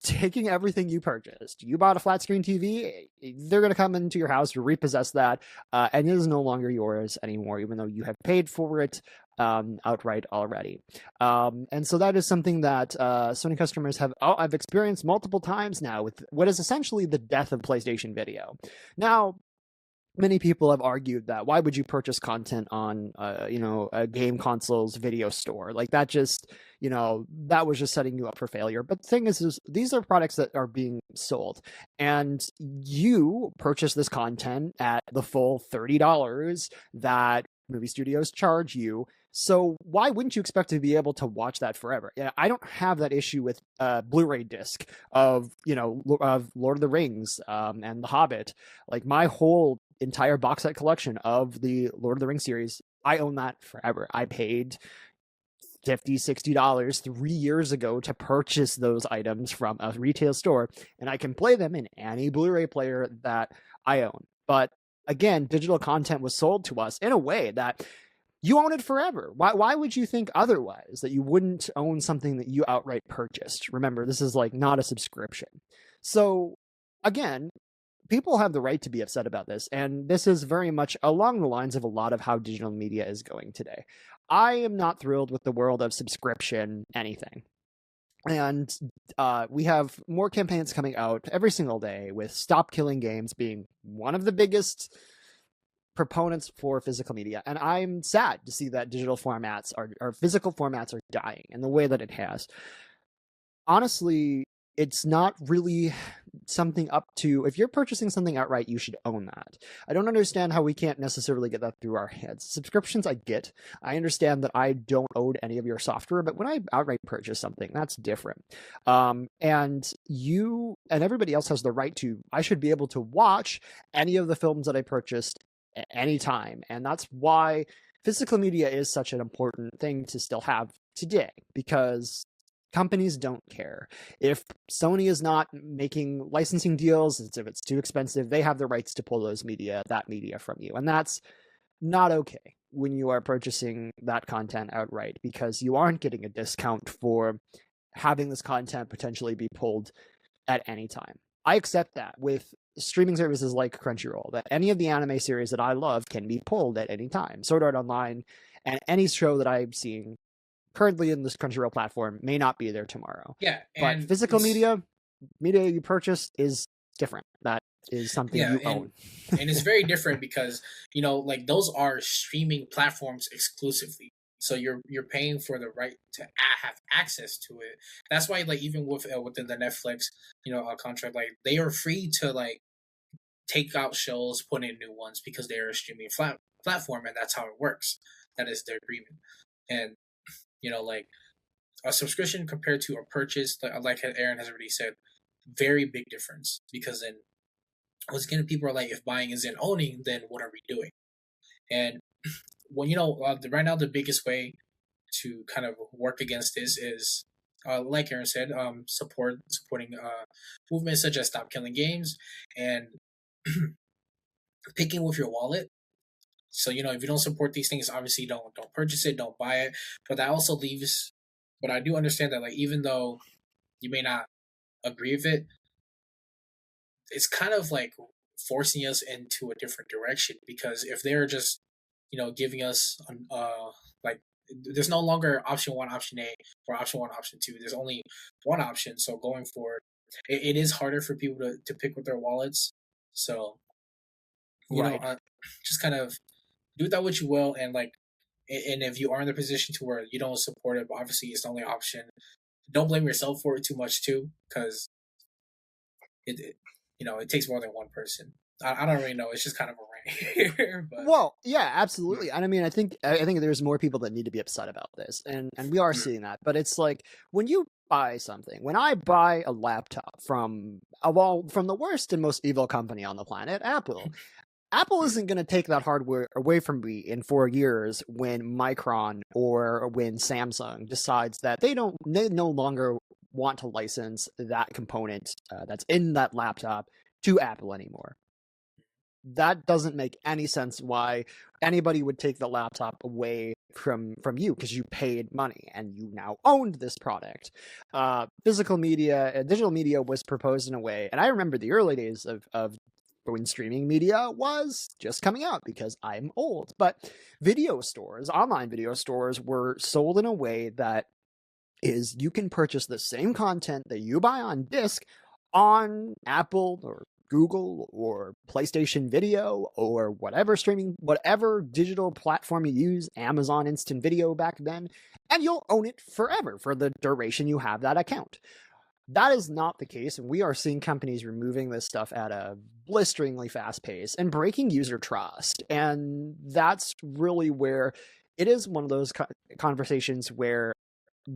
taking everything you purchased. You bought a flat screen TV, they're going to come into your house, repossess that, and it is no longer yours anymore, even though you have paid for it outright already. And so that is something that Sony customers I've experienced multiple times now with what is essentially the death of PlayStation Video. Now, many people have argued that why would you purchase content on a game console's video store? Like that just, that was just setting you up for failure. But the thing is these are products that are being sold, and you purchase this content at the full $30 that movie studios charge you. So why wouldn't you expect to be able to watch that forever? Yeah, I don't have that issue with Blu-ray disc of of Lord of the Rings and The Hobbit. Like my whole entire box set collection of the Lord of the Rings series, I own that forever. I paid $50-$60 3 years ago to purchase those items from a retail store, and I can play them in any Blu-ray player that I own. But again, digital content was sold to us in a way that you own it forever. Why would you think otherwise, that you wouldn't own something that you outright purchased? Remember, this is like not a subscription. So again, people have the right to be upset about this, and this is very much along the lines of a lot of how digital media is going today. I am not thrilled with the world of subscription anything. And we have more campaigns coming out every single day, with Stop Killing Games being one of the biggest proponents for physical media. And I'm sad to see that digital formats or physical formats are dying in the way that it has. Honestly, it's not really something up to, if you're purchasing something outright, you should own that. I don't understand how we can't necessarily get that through our heads. Subscriptions, I get. I understand that I don't own any of your software, but when I outright purchase something, that's different. And you and everybody else has the right to, I should be able to watch any of the films that I purchased at any time. And that's why physical media is such an important thing to still have today, because companies don't care. If Sony is not making licensing deals, if it's too expensive, they have the rights to pull that media from you. And that's not okay when you are purchasing that content outright, because you aren't getting a discount for having this content potentially be pulled at any time. I accept that with streaming services like Crunchyroll, that any of the anime series that I love can be pulled at any time. Sword Art Online and any show that I'm seeing currently in this Crunchyroll platform may not be there tomorrow. Yeah, but physical media you purchase is different. That is something you own. And it's very different because, like those are streaming platforms exclusively. So you're paying for the right to have access to it. That's why, like, even within the Netflix, contract, like they are free to like take out shows, put in new ones because they're a streaming platform, and that's how it works. That is their agreement. And like a subscription compared to a purchase, like Aaron has already said, very big difference. Because then, once again, people are like, if buying isn't owning, then what are we doing? And when right now, the biggest way to kind of work against this is, like Aaron said, supporting movements such as Stop Killing Games and picking with your wallet. So, if you don't support these things, obviously don't purchase it, don't buy it. But that also leaves, but I do understand that, like, even though you may not agree with it, it's kind of like forcing us into a different direction, because if they're just, giving us, like, there's no longer option 1, option A, or option 1, option 2. There's only one option. So going forward, it is harder for people to pick with their wallets. So, just kind of do that what you will, and like, and if you are in the position to where you don't support it, but obviously it's the only option, don't blame yourself for it too much too, because it takes more than one person. I don't really know. It's just kind of a rant here. But. Well, yeah, absolutely. And I mean, I think there's more people that need to be upset about this, and we are seeing that. But it's like, when you buy something, when I buy a laptop from the worst and most evil company on the planet, Apple isn't going to take that hardware away from me in 4 years when Micron or when Samsung decides that they no longer want to license that component that's in that laptop to Apple anymore. That doesn't make any sense why anybody would take the laptop away from you, because you paid money and you now owned this product. Physical media, digital media was proposed in a way, and I remember the early days of when streaming media was just coming out, because I'm old. But online video stores were sold in a way that is, you can purchase the same content that you buy on disc on Apple or Google or PlayStation Video or whatever digital platform you use, Amazon Instant Video back then, and you'll own it forever for the duration you have that account. That is not the case, and we are seeing companies removing this stuff at a blisteringly fast pace and breaking user trust. And that's really where it is one of those conversations where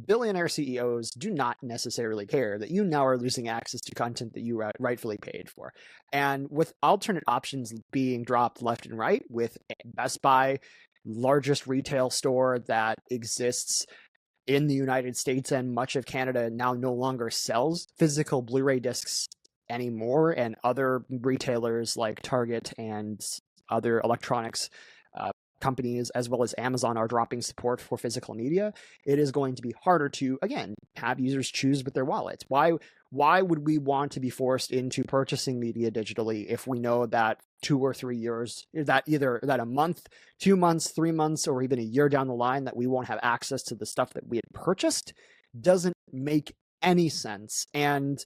billionaire CEOs do not necessarily care that you now are losing access to content that you rightfully paid for. And with alternate options being dropped left and right, with Best Buy, largest retail store that exists in the United States and much of Canada, now no longer sells physical Blu-ray discs anymore, and other retailers like Target and other electronics companies, as well as Amazon, are dropping support for physical media, it is going to be harder to, again, have users choose with their wallets. Why would we want to be forced into purchasing media digitally if we know that 2 or 3 years, that a month, 2 months, 3 months, or even a year down the line that we won't have access to the stuff that we had purchased? Doesn't make any sense, and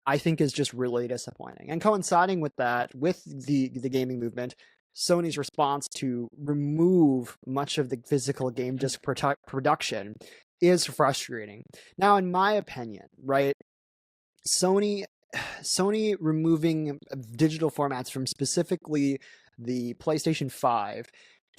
I think is just really disappointing. And coinciding with that, with the gaming movement, Sony's response to remove much of the physical game disc production is frustrating. Now, in my opinion, right, Sony removing digital formats from specifically the PlayStation 5,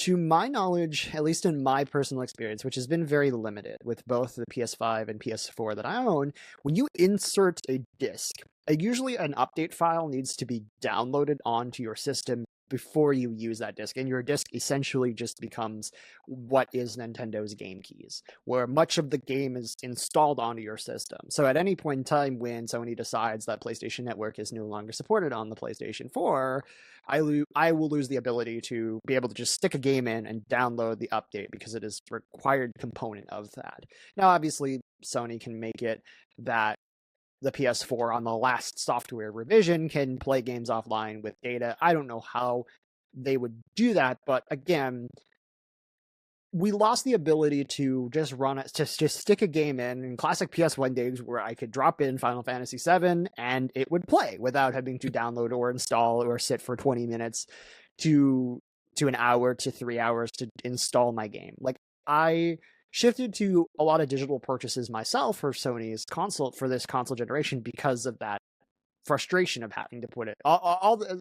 to my knowledge, at least in my personal experience, which has been very limited with both the PS5 and PS4 that I own, when you insert a disc, usually an update file needs to be downloaded onto your system before you use that disc, and your disc essentially just becomes what is Nintendo's game keys, where much of the game is installed onto your system. So at any point in time when Sony decides that PlayStation Network is no longer supported on the PlayStation 4, I will lose the ability to be able to just stick a game in and download the update, because it is a required component of that. Now, obviously, Sony can make it that the PS4 on the last software revision can play games offline with data. I don't know how they would do that, but again, we lost the ability to just just stick a game in classic PS1 days where I could drop in Final Fantasy VII and it would play without having to download or install or sit for 20 minutes to an hour to 3 hours to install my game. Like, I shifted to a lot of digital purchases myself for Sony's console, for this console generation, because of that frustration of having to put it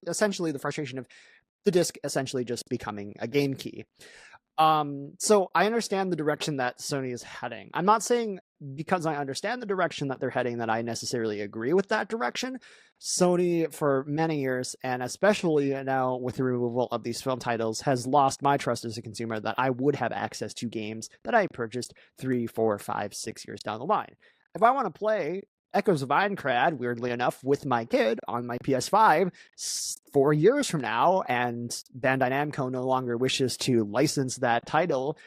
essentially the frustration of the disc essentially just becoming a game key. So I understand the direction that Sony is heading. I'm not saying because I understand the direction that they're heading that I necessarily agree with that direction. Sony, for many years, and especially now with the removal of these film titles, has lost my trust as a consumer that I would have access to games that I purchased 3, 4, 5, 6 years down the line. If I want to play Echoes of Aincrad, weirdly enough, with my kid on my PS5 4 years from now, and Bandai Namco no longer wishes to license that title,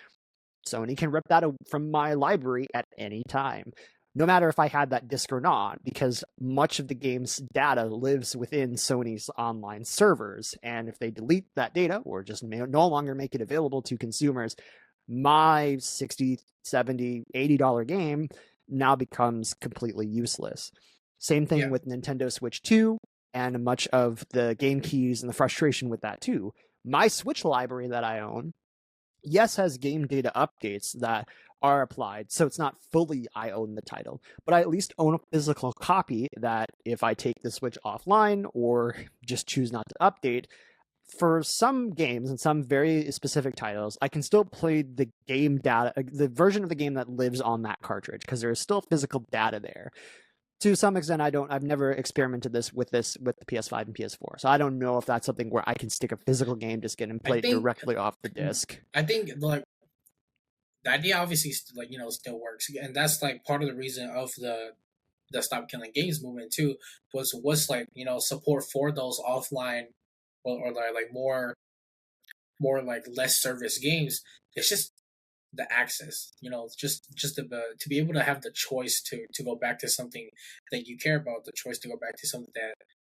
Sony can rip that from my library at any time, no matter if I had that disc or not, because much of the game's data lives within Sony's online servers, and if they delete that data or just no longer make it available to consumers, my $60, $70, $80 game now becomes completely useless. Same thing with Nintendo Switch 2 and much of the game keys and the frustration with that too. My Switch library that I own, yes, has game data updates that are applied, so it's not fully I own the title, but I at least own a physical copy that if I take the Switch offline or just choose not to update, for some games and some very specific titles, I can still play the game data, the version of the game that lives on that cartridge, because there is still physical data there. To some extent, I've never experimented with the PS5 and PS4, so I don't know if that's something where I can stick a physical game disc in and play it directly off the disc. I think like the idea obviously still works, and that's like part of the reason of the Stop Killing Games movement too, was like support for those offline or like more like less service games. It's just the access, just to be able to have the choice to go back to something that you care about, the choice to go back to something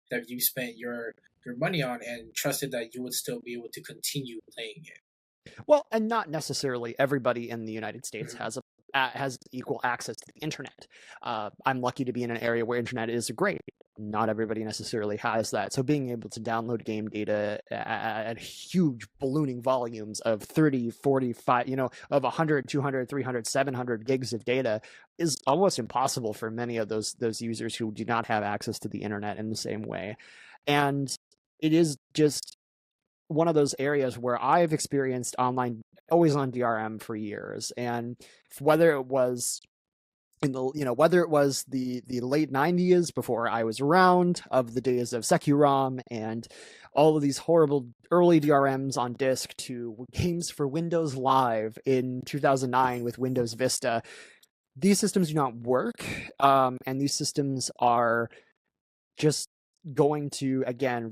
that you spent your money on and trusted that you would still be able to continue playing it. Well, and not necessarily everybody in the United States has has equal access to the internet. I'm lucky to be in an area where internet is great. Not everybody necessarily has that. So being able to download game data at huge ballooning volumes of 30, 45, of 100, 200, 300, 700 gigs of data is almost impossible for many of those users who do not have access to the internet in the same way. And it is just one of those areas where I've experienced always on DRM for years. And whether it was the late 90s before I was around, of the days of Securom and all of these horrible early DRMs on disk, to games for Windows Live in 2009 with Windows Vista, these systems do not work. And these systems are just going to, again,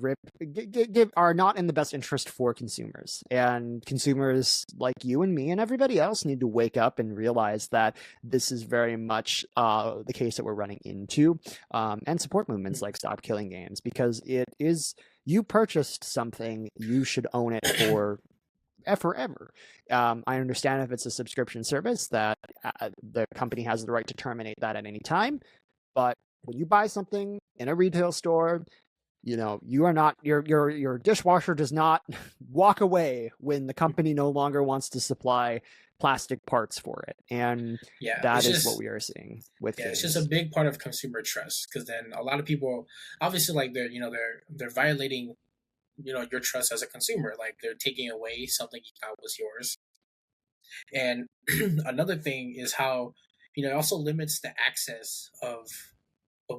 are not in the best interest for consumers. And consumers like you and me and everybody else need to wake up and realize that this is very much the case that we're running into, and support movements like Stop Killing Games, because it is, you purchased something, you should own it for forever. I understand if it's a subscription service that the company has the right to terminate that at any time, but when you buy something in a retail store, you are not, your dishwasher does not walk away when the company no longer wants to supply plastic parts for it. And that is what we are seeing with games. It's just a big part of consumer trust, because then a lot of people, obviously, like they're violating your trust as a consumer. Like, they're taking away something you thought was yours. And another thing is how it also limits the access of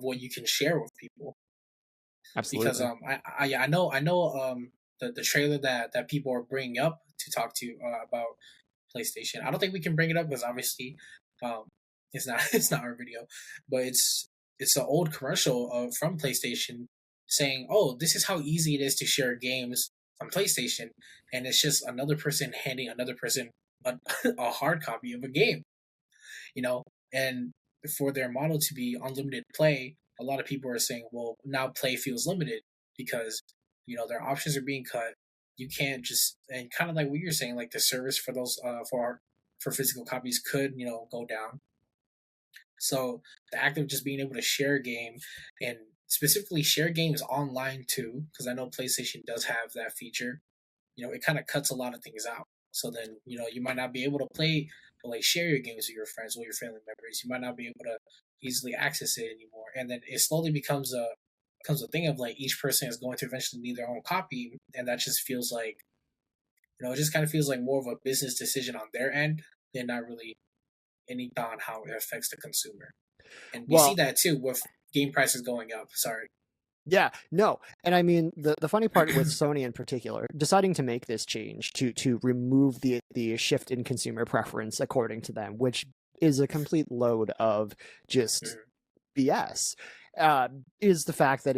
what you can share with people. Absolutely. Because I know the trailer that people are bringing up to talk to about PlayStation. I don't think we can bring it up because obviously it's not our video, but it's an old commercial from PlayStation saying, "Oh, this is how easy it is to share games on PlayStation," and it's just another person handing another person a hard copy of a game, and for their model to be unlimited play, a lot of people are saying, well, now play feels limited because, their options are being cut. You can't just, and kind of like what you're saying, like the service for those, for physical copies could, go down. So the act of just being able to share a game, and specifically share games online too, because I know PlayStation does have that feature, it kind of cuts a lot of things out. So then, you might not be able to play, like, share your games with your friends or your family members. You might not be able to easily access it anymore. And then it slowly becomes a thing of, like, each person is going to eventually need their own copy. And that just feels like, it just kind of feels like more of a business decision on their end than not really any thought on how it affects the consumer. And we see that too with game prices going up. Sorry. Yeah, no. And I mean, the funny part with Sony in particular, deciding to make this change to remove the shift in consumer preference according to them, which is a complete load of just BS, is the fact that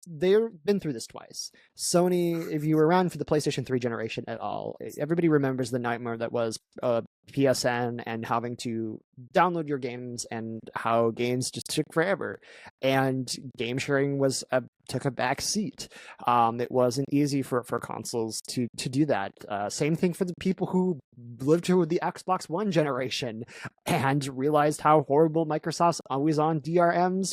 they've been through this twice. Sony, if you were around for the PlayStation 3 generation at all, everybody remembers the nightmare that was PSN and having to download your games and how games just took forever, and game sharing took a back seat. It wasn't easy for consoles to do that. Same thing for the people who lived through the Xbox One generation and realized how horrible Microsoft's always-on DRM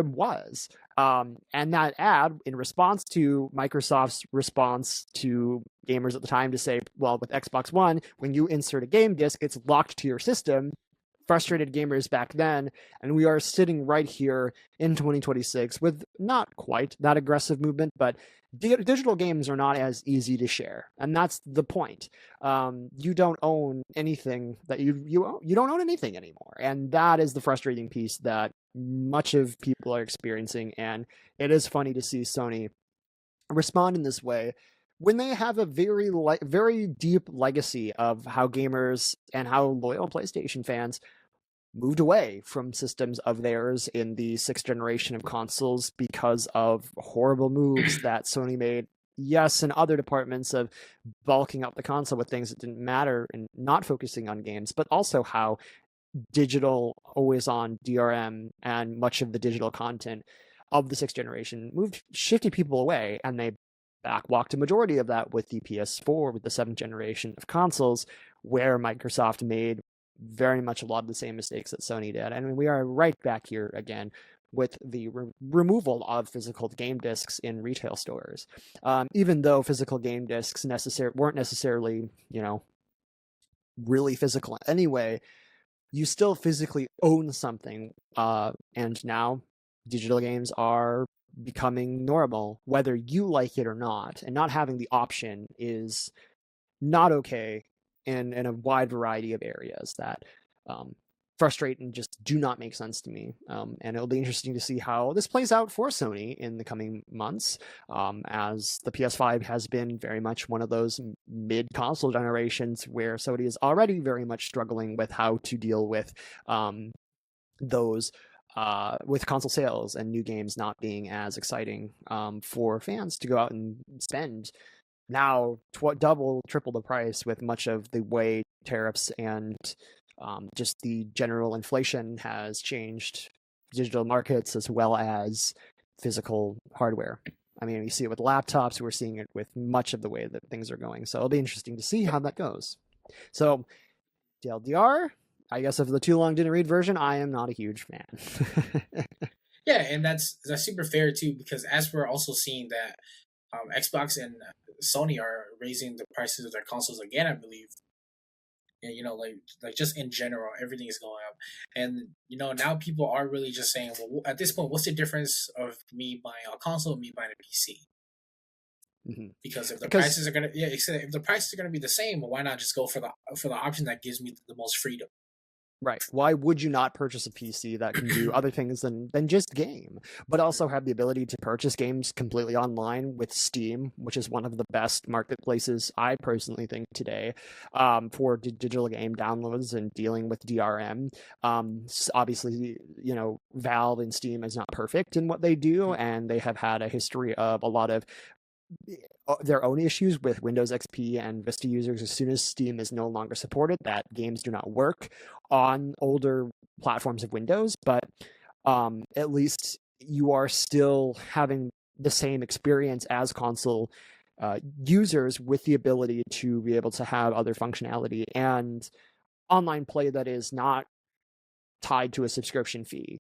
was. And that ad, in response to Microsoft's response to gamers at the time to say, well, with Xbox One, when you insert a game disc, it's locked to your system, frustrated gamers back then. And we are sitting right here in 2026 with not quite that aggressive movement, but digital games are not as easy to share. And that's the point. You don't own anything that you don't own anything anymore. And that is the frustrating piece that much of people are experiencing. And it is funny to see Sony respond in this way when they have a very deep legacy of how gamers and how loyal PlayStation fans moved away from systems of theirs in the 6th generation of consoles because of horrible moves that Sony made. Yes, in other departments of bulking up the console with things that didn't matter and not focusing on games, but also how digital, always on DRM and much of the digital content of the 6th generation shifted people away, and they backwalked a majority of that with the PS4, with the 7th generation of consoles, where Microsoft made very much a lot of the same mistakes that Sony did. And we are right back here again with the removal of physical game discs in retail stores. Even though physical game discs weren't necessarily, really physical anyway, you still physically own something. And now digital games are becoming normal, whether you like it or not. And not having the option is not okay in a wide variety of areas that frustrate and just do not make sense to me. And it'll be interesting to see how this plays out for Sony in the coming months, as the PS5 has been very much one of those mid-console generations where Sony is already very much struggling with how to deal with those with console sales and new games not being as exciting for fans to go out and spend now double, triple the price, with much of the way tariffs and just the general inflation has changed digital markets as well as physical hardware. I mean, you see it with laptops, we're seeing it with much of the way that things are going. So it'll be interesting to see how that goes. So, TLDR, I guess of the too long didn't read version, I am not a huge fan. Yeah, and that's super fair too, because as we're also seeing that Xbox and Sony are raising the prices of their consoles again, I believe. And like just in general, everything is going up. And now people are really just saying, well, at this point, what's the difference of me buying a console and me buying a PC? Mm-hmm. Because if the prices are gonna be the same, well, why not just go for the option that gives me the most freedom? Right. Why would you not purchase a PC that can do other things than just game, but also have the ability to purchase games completely online with Steam, which is one of the best marketplaces, I personally think, today for digital game downloads and dealing with DRM. Obviously, Valve and Steam is not perfect in what they do, and they have had a history of a lot of their own issues with Windows XP and Vista users. As soon as Steam is no longer supported, that games do not work on older platforms of Windows, but at least you are still having the same experience as console users, with the ability to be able to have other functionality and online play that is not tied to a subscription fee.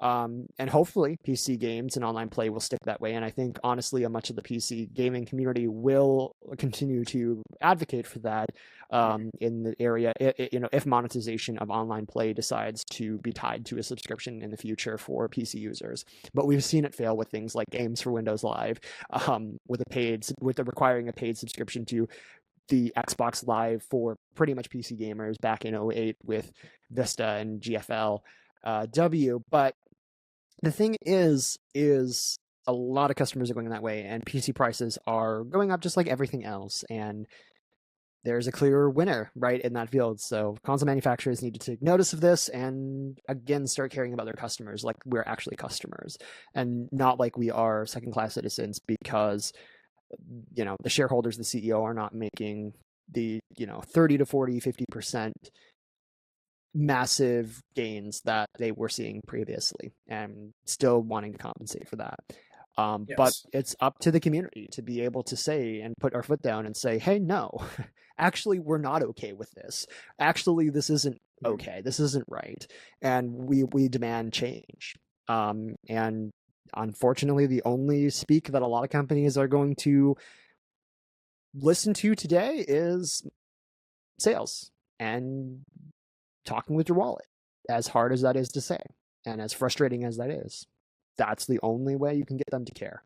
And hopefully PC games and online play will stick that way. And I think, honestly, much of the PC gaming community will continue to advocate for that in the area, if monetization of online play decides to be tied to a subscription in the future for PC users. But we've seen it fail with things like Games for Windows Live, with requiring a paid subscription to the Xbox Live for pretty much PC gamers back in 2008 with Vista and GFL W. But the thing is a lot of customers are going that way, and PC prices are going up just like everything else, and there's a clear winner right in that field. So console manufacturers need to take notice of this and again start caring about their customers like we're actually customers, and not like we are second-class citizens because the shareholders, the CEO, are not making the 30 to 40, 50% massive gains that they were seeing previously, and still wanting to compensate for that. Yes. But it's up to the community to be able to say and put our foot down and say, hey, no, actually, we're not okay with this. Actually, this isn't okay. This isn't right. And we demand change. And unfortunately, the only speak that a lot of companies are going to listen to today is sales and talking with your wallet, as hard as that is to say, and as frustrating as that is. That's the only way you can get them to care.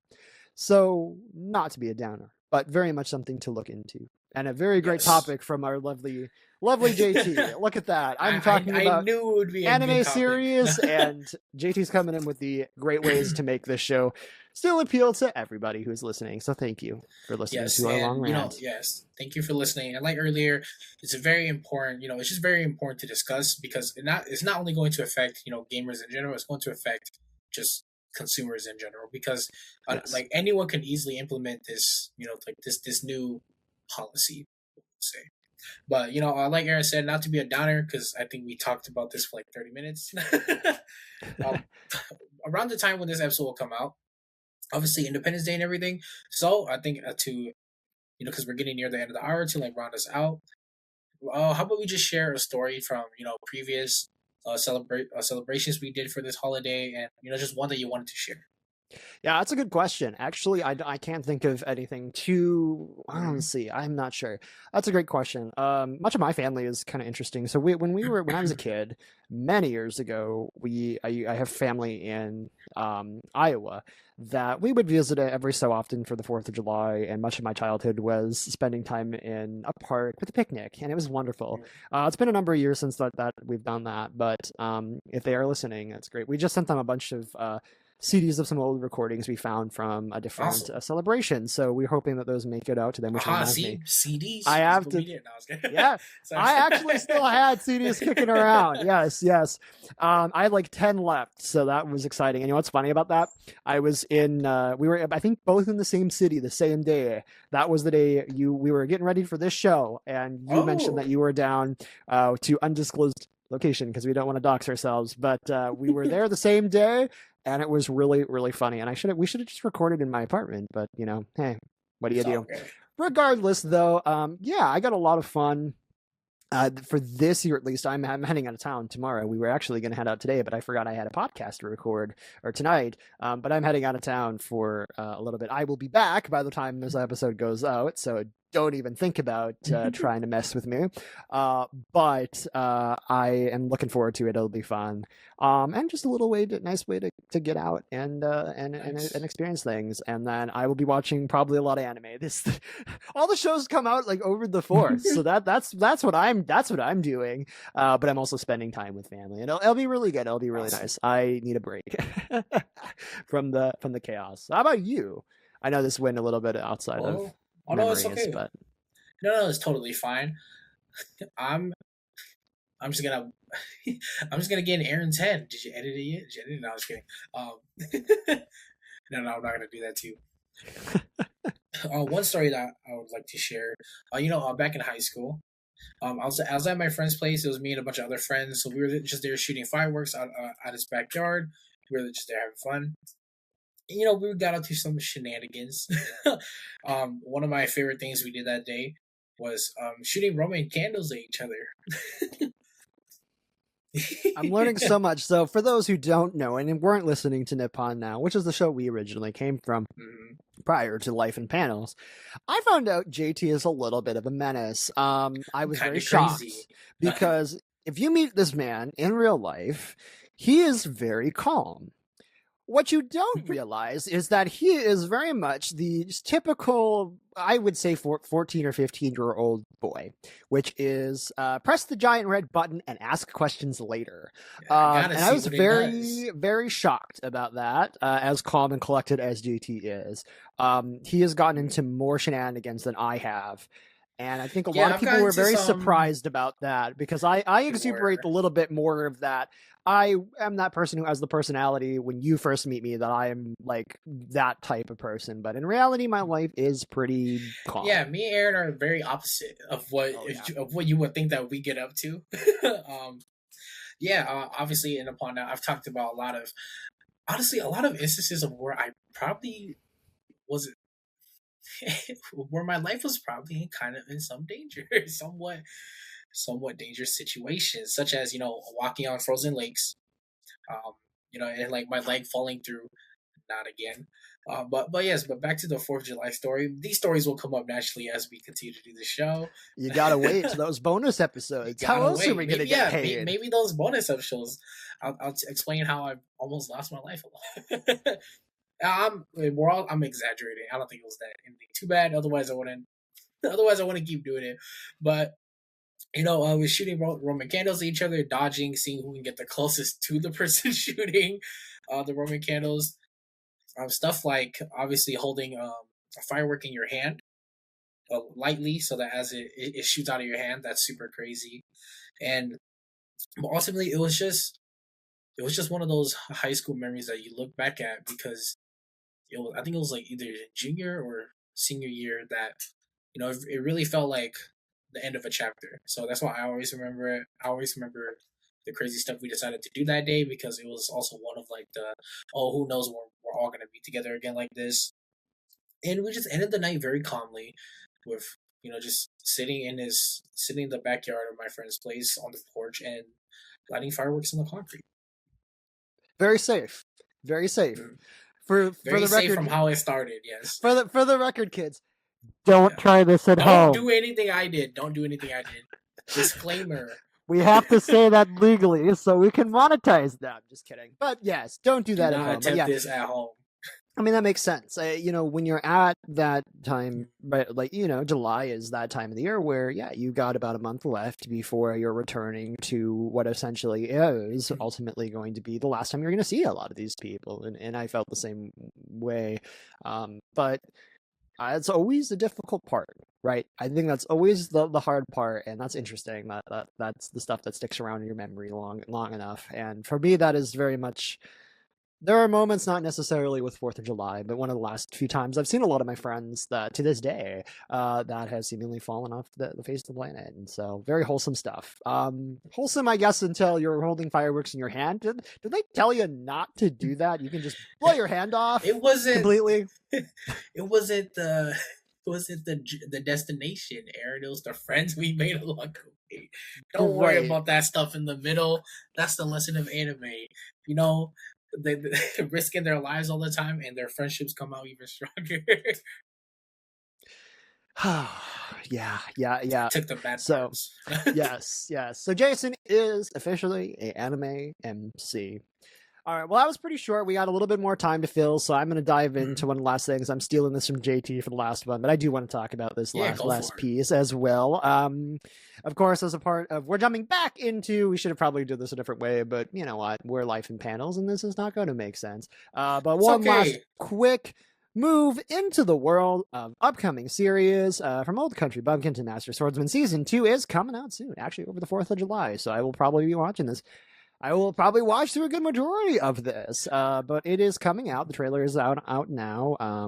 So, not to be a downer, but very much something to look into. And a very great topic from our lovely JT. Look at that. I'm talking about knew it would be anime series, and JT's coming in with the great ways to make this show still appeal to everybody who's listening. So thank you for listening to our long rant. Thank you for listening. And like earlier, it's very important, it's just very important to discuss, because it's not only going to affect, gamers in general, it's going to affect just consumers in general, because like anyone can easily implement this, like this new policy, say. But like Aaron said, not to be a downer, because I think we talked about this for like 30 minutes. Around the time when this episode will come out, obviously Independence Day and everything. So I think because we're getting near the end of the hour, to like round us out, How about we just share a story from previous celebrations we did for this holiday, and just one that you wanted to share. Yeah, that's a good question. Actually, I can't think of anything too. Let's Mhm. see. I'm not sure. That's a great question. Much of my family is kind of interesting. So when I was a kid, many years ago, I have family in Iowa that we would visit every so often for the Fourth of July, and much of my childhood was spending time in a park with a picnic, and it was wonderful. It's been a number of years since that we've done that, but if they are listening, that's great. We just sent them a bunch of CDs of some old recordings we found from a different Awesome. celebration. So we're hoping that those make it out to them, which Aha, reminds me, see, CDs, I have physical to. media. No, I was kidding. Yeah, Sorry. I actually still had CDs kicking around. Yes, yes. I had like 10 left, so that was exciting. And you know what's funny about that? I was in. We were, I think, both in the same city the same day. That was the day we were getting ready for this show, and you mentioned that Oh, you were down to undisclosed location because we don't want to dox ourselves. But we were there the same day, and it was really really funny. And we should have just recorded in my apartment, but hey, what do you it's all do? good. Regardless, though, yeah, I got a lot of fun. For this year, at least, I'm heading out of town tomorrow. We were actually going to head out today, but I forgot I had a podcast to record or tonight. But I'm heading out of town for a little bit. I will be back by the time this episode goes out, so don't even think about trying to mess with me. But I am looking forward to it. It'll be fun, and just a little nice way to get out and Nice. experience things. And then I will be watching probably a lot of anime. This all the shows come out like over the fourth, so that's what I'm doing. But I'm also spending time with family, and it'll be really good. It'll be really Awesome. nice. I need a break from the chaos. How about you? I know this went a little bit outside of Oh, oh no, it's memories, okay. but No, it's totally fine. I'm I'm just gonna I'm just gonna get an Aaron's head. Did you edit it yet? Did you edit it? No, I was kidding. No, I'm not gonna do that to you. One story that I would like to share. Back in high school, I was at my friend's place. It was me and a bunch of other friends. So we were just there shooting fireworks out at his backyard. We were just there having fun. And, we got up to some shenanigans. One of my favorite things we did that day was shooting Roman candles at each other. I'm learning so much. So for those who don't know and weren't listening to Nippon Now, which is the show we originally came from Mhm. prior to Life in Panels, I found out JT is a little bit of a menace. I was Kind very of crazy. shocked because if you meet this man in real life, he is very calm. What you don't realize is that he is very much the typical, I would say, 14 or 15-year-old boy, which is press the giant red button and ask questions later. I gotta And I see was what he does. very, very shocked about that, as calm and collected as JT is. He has gotten Mhm. into more shenanigans than I have. And I think a lot Yeah, of I've people gotten were to very some. surprised about that because I exuberate Sure. a little bit more of that. I am that person who has the personality when you first meet me that I am like that type of person. But in reality, my life is pretty calm. Yeah, me and Aaron are very opposite of what Oh, yeah. of what you would think that we get up to. um, yeah, obviously, and upon that, I've talked about a lot of instances of where I probably was where my life was probably kind of in some danger, somewhat dangerous situations, such as walking on frozen lakes, um, and like my leg falling through. Not again. But yes, but back to the Fourth of July story. These stories will come up naturally as we continue to do the show. You gotta wait to those bonus You episodes. How gotta else are wait. we gonna Maybe get yeah. paid? Maybe those bonus episodes. I'll explain how I almost lost my life a lot. I'm exaggerating. I don't think it was that anything too bad. Otherwise, I wouldn't. Otherwise, I wouldn't keep doing it. But we're shooting Roman candles at each other, dodging, seeing who can get the closest to the person shooting the Roman candles. Stuff like obviously holding a firework in your hand lightly, so that as it shoots out of your hand, that's super crazy. And ultimately, it was just one of those high school memories that you look back at because I think it was like either junior or senior year that it really felt like the end of a chapter. So that's why I always remember it. I always remember the crazy stuff we decided to do that day because it was also one of like the who knows when we're all gonna be together again like this. And we just ended the night very calmly with just sitting in the backyard of my friend's place on the porch and lighting fireworks in the concrete. Very safe. Very safe. Mm. For Very the safe record, from how it started. Yes. For the record, kids, don't try this at Don't home. do anything I did. Don't do anything I did. Disclaimer. We have to say that legally so we can monetize them. Just kidding. But yes, don't do that Do at not home. attempt Yeah. this at home. I mean, that makes sense. When you're at that time, but July is that time of the year where, yeah, you got about a month left before you're returning to what essentially is ultimately going to be the last time you're going to see a lot of these people. And I felt the same way. But it's always the difficult part, right? I think that's always the hard part. And that's interesting. That's the stuff that sticks around in your memory long enough. And for me, that is very much... There are moments, not necessarily with 4th of July, but one of the last few times I've seen a lot of my friends that to this day that has seemingly fallen off the face of the planet. And so very wholesome stuff. Wholesome, I guess, until you're holding fireworks in your hand. Did they tell you not to do that? You can just blow your hand off. It wasn't completely. It wasn't the destination, Aaron. It was the friends we made along the way. Don't worry about that stuff in the middle. That's the lesson of anime. They're risking their lives all the time, and their friendships come out even stronger. yeah. Took the bad parts. yes. So Jason is officially an anime MC. All right, well, that was pretty short. We got a little bit more time to fill, so I'm going to dive into one of the last things. I'm stealing this from JT for the last one, but I do want to talk about this last piece as well. Of course, as a part of, we're jumping back into, we should have probably done this a different way, but you know what? We're life in panels, and this is not going to make sense. But one last quick move into the world of upcoming series from Old Country Bumpkin to Master Swordsman. Season 2 is coming out soon, actually over the 4th of July, so I will probably be watching this. I will probably watch through a good majority of this, but it is coming out. The trailer is out now. I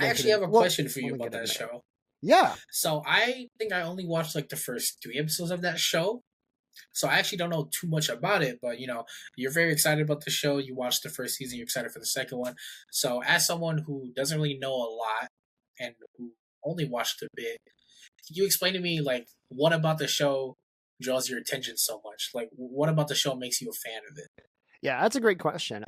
actually have a question for you about that show. Yeah. So I think I only watched the first 3 episodes of that show. So I actually don't know too much about it, but you're very excited about the show. You watched the first season, you're excited for the second one. So as someone who doesn't really know a lot and who only watched a bit, can you explain to me what about the show draws your attention so much? What about the show makes you a fan of it? Yeah, that's a great question.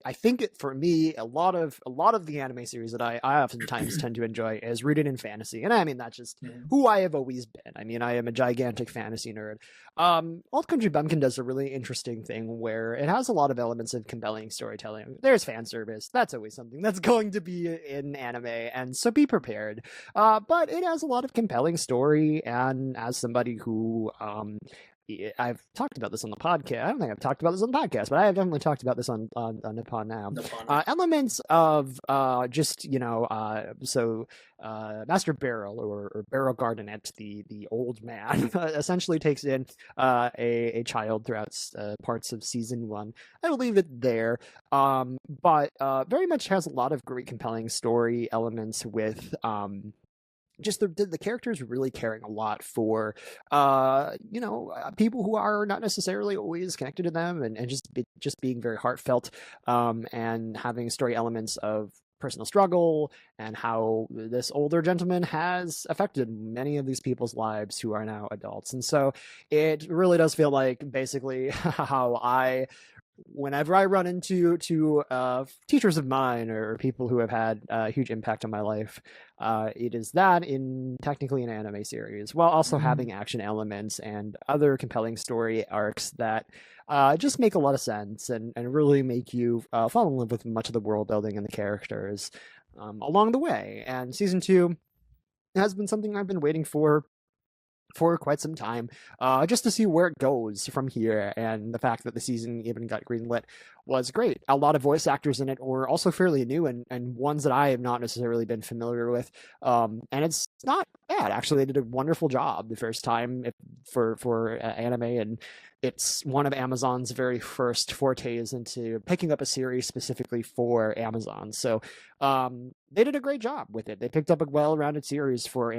I think for me, a lot of the anime series that I oftentimes tend to enjoy is rooted in fantasy, and I mean that's just who I have always been. I mean, I am a gigantic fantasy nerd. Old Country Bumpkin does a really interesting thing where it has a lot of elements of compelling storytelling. There's fan service. That's always something that's going to be in anime, and so be prepared. But it has a lot of compelling story, and as somebody who I've talked about this on the podcast. I don't think I've talked about this on the podcast, but I have definitely talked about this on Nippon Now. Elements of Master Barrel or Barrel Gardenet, the old man, essentially takes in a child throughout parts of season 1. I will leave it there, but very much has a lot of great compelling story elements with just the characters really caring a lot for people who are not necessarily always connected to them, and just being very heartfelt, and having story elements of personal struggle and how this older gentleman has affected many of these people's lives who are now adults. And so it really does feel like basically how whenever I run into teachers of mine or people who have had a huge impact on my life, it is that in technically an anime series, while also having action elements and other compelling story arcs that just make a lot of sense and really make you fall in love with much of the world building and the characters along the way. And season 2 has been something I've been waiting for quite some time, just to see where it goes from here. And the fact that the season even got greenlit was great. A lot of voice actors in it were also fairly new and ones that I have not necessarily been familiar with. And it's not bad. Actually, they did a wonderful job the first time for anime, and it's one of Amazon's very first fortes into picking up a series specifically for Amazon. So they did a great job with it. They picked up a well-rounded series for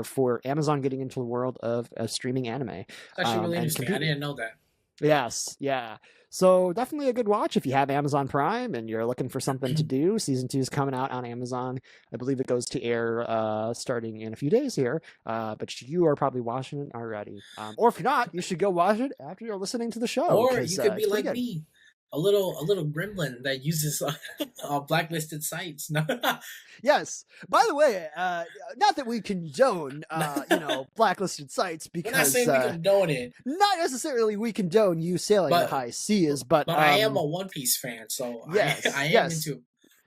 for Amazon getting into the world of streaming anime. That's actually really interesting. I didn't know that. Yes, yeah. So definitely a good watch if you have Amazon Prime and you're looking for something to do. Season 2 is coming out on Amazon. I believe it goes to air starting in a few days here. But you are probably watching it already. Or if you're not, you should go watch it after you're listening to the show Or because you could be it's pretty like good. me, a little gremlin that uses blacklisted sites. No, Yes. By the way, not that we condone, blacklisted sites we're not because saying we condone it, not necessarily we condone you sailing the but high seas, but I am a One Piece fan, so yes, I am yes. into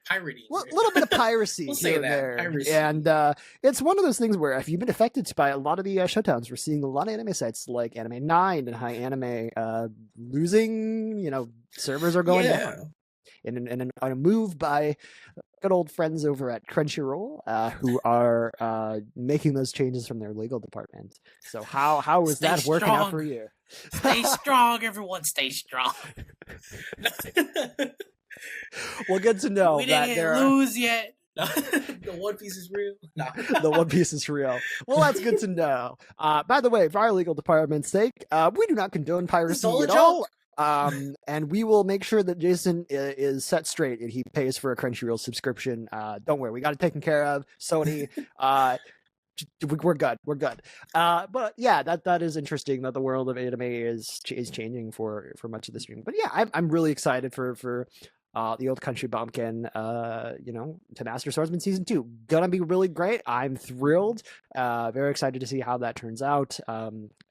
pirating. A little bit of piracy We'll say here and that, there, piracy. and it's one of those things where if you've been affected by a lot of the shutdowns, we're seeing a lot of anime sites like Anime 9 and High Anime losing. Servers are going down. In a move by good old friends over at Crunchyroll, who are making those changes from their legal department. So how is that working out for you? Stay strong, everyone. Stay strong. Well, good to know we that didn't lose yet. The One Piece is real. No. The One Piece is real. Well, that's good to know. By the way, for our legal department's sake, we do not condone piracy at all. And we will make sure that Jason is set straight and he pays for a Crunchyroll subscription. Don't worry, we got it taken care of. Sony, we're good. We're good. But yeah, that is interesting that the world of anime is changing for much of the stream. But yeah, I'm really excited for the Old Country Bumpkin, to Master Swordsman Season 2. Gonna be really great. I'm thrilled. Very excited to see how that turns out.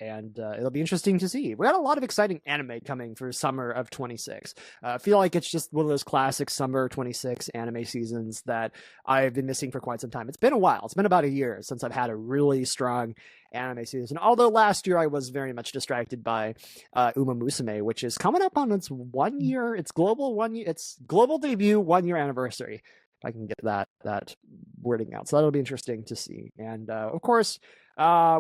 And it'll be interesting to see. We got a lot of exciting anime coming for summer of 26. I feel like it's just one of those classic summer 26 anime seasons that I've been missing for quite some time. It's been a while. It's been about a year since I've had a really strong anime season. Although last year I was very much distracted by Uma Musume, which is coming up on its 1 year. Its global debut 1 year anniversary. If I can get that wording out, so that'll be interesting to see. And of course,